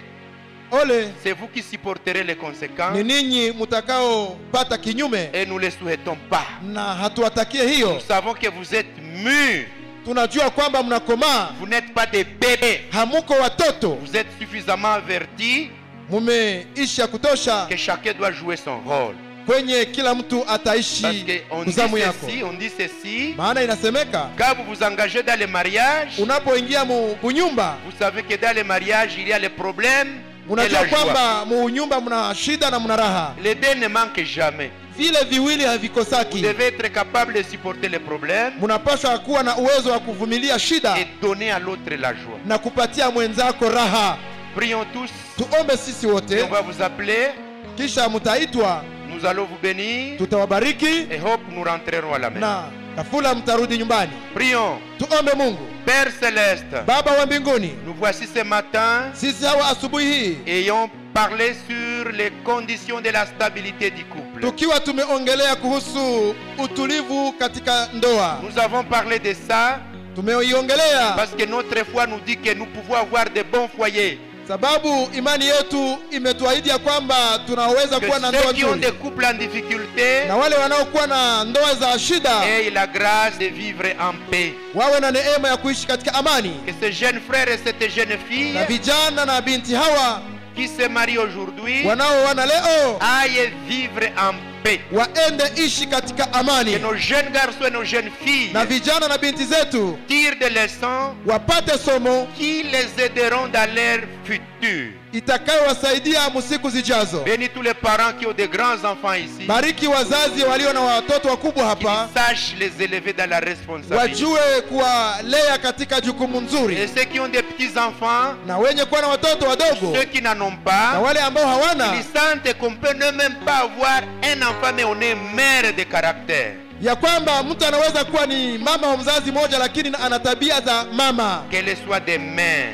ole c'est vous qui supporterez les conséquences ni ninyi mutakao pata kinyume, et nous ne les souhaitons pas. na hatuwatakie hiyo. Nous savons que vous êtes mûrs. Tunajua kwamba mnakomaa, Vous n'êtes pas des bébés. hamuko watoto, Vous êtes suffisamment avertis mumeishi ya kutosha que chacun doit jouer son rôle. kwenye kila mtu Parce ataishi qu'on dit kuzamu yako. ceci, on dit ceci. Maana inasemeka Quand vous vous engagez dans le mariage, unapoingia munyumba, vous savez que dans le mariage, il y a les problèmes et unajua la joie. kwamba munyumba mna shida na mna raha. Les deux ne manquent jamais. Vile viwili Vous havikosaki. devez être capable de supporter les problèmes Mnapaswa kuwa na uwezo wa kuvumilia shida et donner à l'autre la joie. na kupatia mwenzako raha. Prions tous. Tuombe sisi Et wote, on va vous appeler. kisha mtaitwa, Nous allons vous bénir. tutawabariki Et hop, nous rentrerons à la maison. na kafula mtarudi nyumbani. Prions. Tuombe Mungu. Père Céleste, Baba wa mbinguni, nous voici ce matin sisi hawa asubuhi hii ayant parlé sur les conditions de la stabilité du couple. tukiwa tumeongelea kuhusu utulivu katika ndoa, Nous avons parlé de ça tumeiongelea parce que notre foi nous dit que nous pouvons avoir de bons foyers. sababu imani yetu imetuahidi ya kwamba tunaweza Que kuwa na ndoa ceux qui ont des nzuri, couples en difficulté na wale wanaokuwa na ndoa za shida aient la grâce de vivre en paix. wawe na neema ya kuishi katika amani. Que ce jeune frère et cette jeune fille Na vijana na binti hawa qui se marient aujourd'hui wanaoana leo aillent vivre en paix. waende ishi katika Que amani, nos jeunes garçons et nos jeunes filles na vijana na binti zetu tirent des leçons wapate somo qui les aideront dans leur futur. itakayowasaidia musiku zijazo. Bénis tous les parents qui ont de grands enfants ici. Bariki wazazi walio na watoto wakubwa Qu'ils hapa, sachent les élever dans la responsabilité. wajue kuwalea katika jukumu Et nzuri, ceux qui ont des petits enfants, na wenye kuwa na watoto wadogo ceux qui n'en ont na pas, wale ambao hawana, ils sentent qu'on peut ne même pas avoir un enfant, mais on est mère de caractère. ya kwamba mtu anaweza kuwa ni mama wa mzazi mmoja lakini ana tabia za mama. Qu'elles soient des mères,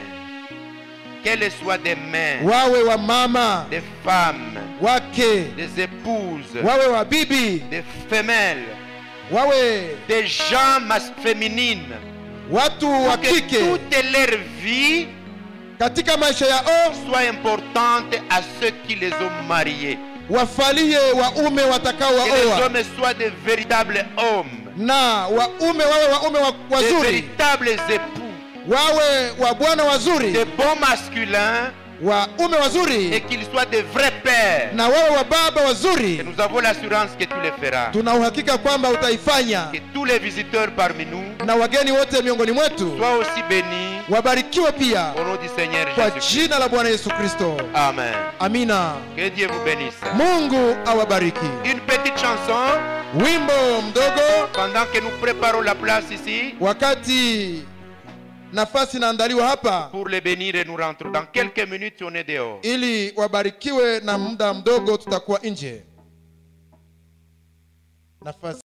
qu'elles soient des mères, Wawe wa mama, des femmes, wake, des épouses, wawe wa bibi, des femelles, wawe des gens féminines, watu wa que kike toute leur vie katika maisha yao, soit importante à ceux qui les ont mariés. wafalie waume watakao Que les waoa, hommes soient de véritables hommes, na waume wawe waume de wazuri, véritables époux, wawe wa bwana wazuri, de bons masculins, waume et wazuri, qu'ils soient de vrais pères. na wawe wa baba Et wazuri. nous avons l'assurance que tu le feras. Tuna uhakika kwamba utaifanya, Que tous les visiteurs parmi nous na wageni wote miongoni mwetu soient aussi bénis wabarikiwe pia au nom du Seigneur kwa Jésus-Christ. jina la Bwana Yesu Kristo. Amen. Amina. Que Dieu vous bénisse. Mungu awabariki. Une petite chanson Wimbo mdogo pendant que nous préparons la place ici wakati nafasi inaandaliwa hapa, pour les bénir et nous rentrons. Dans quelques minutes, on est dehors. ili wabarikiwe, na muda mdogo tutakuwa nje. Nafasi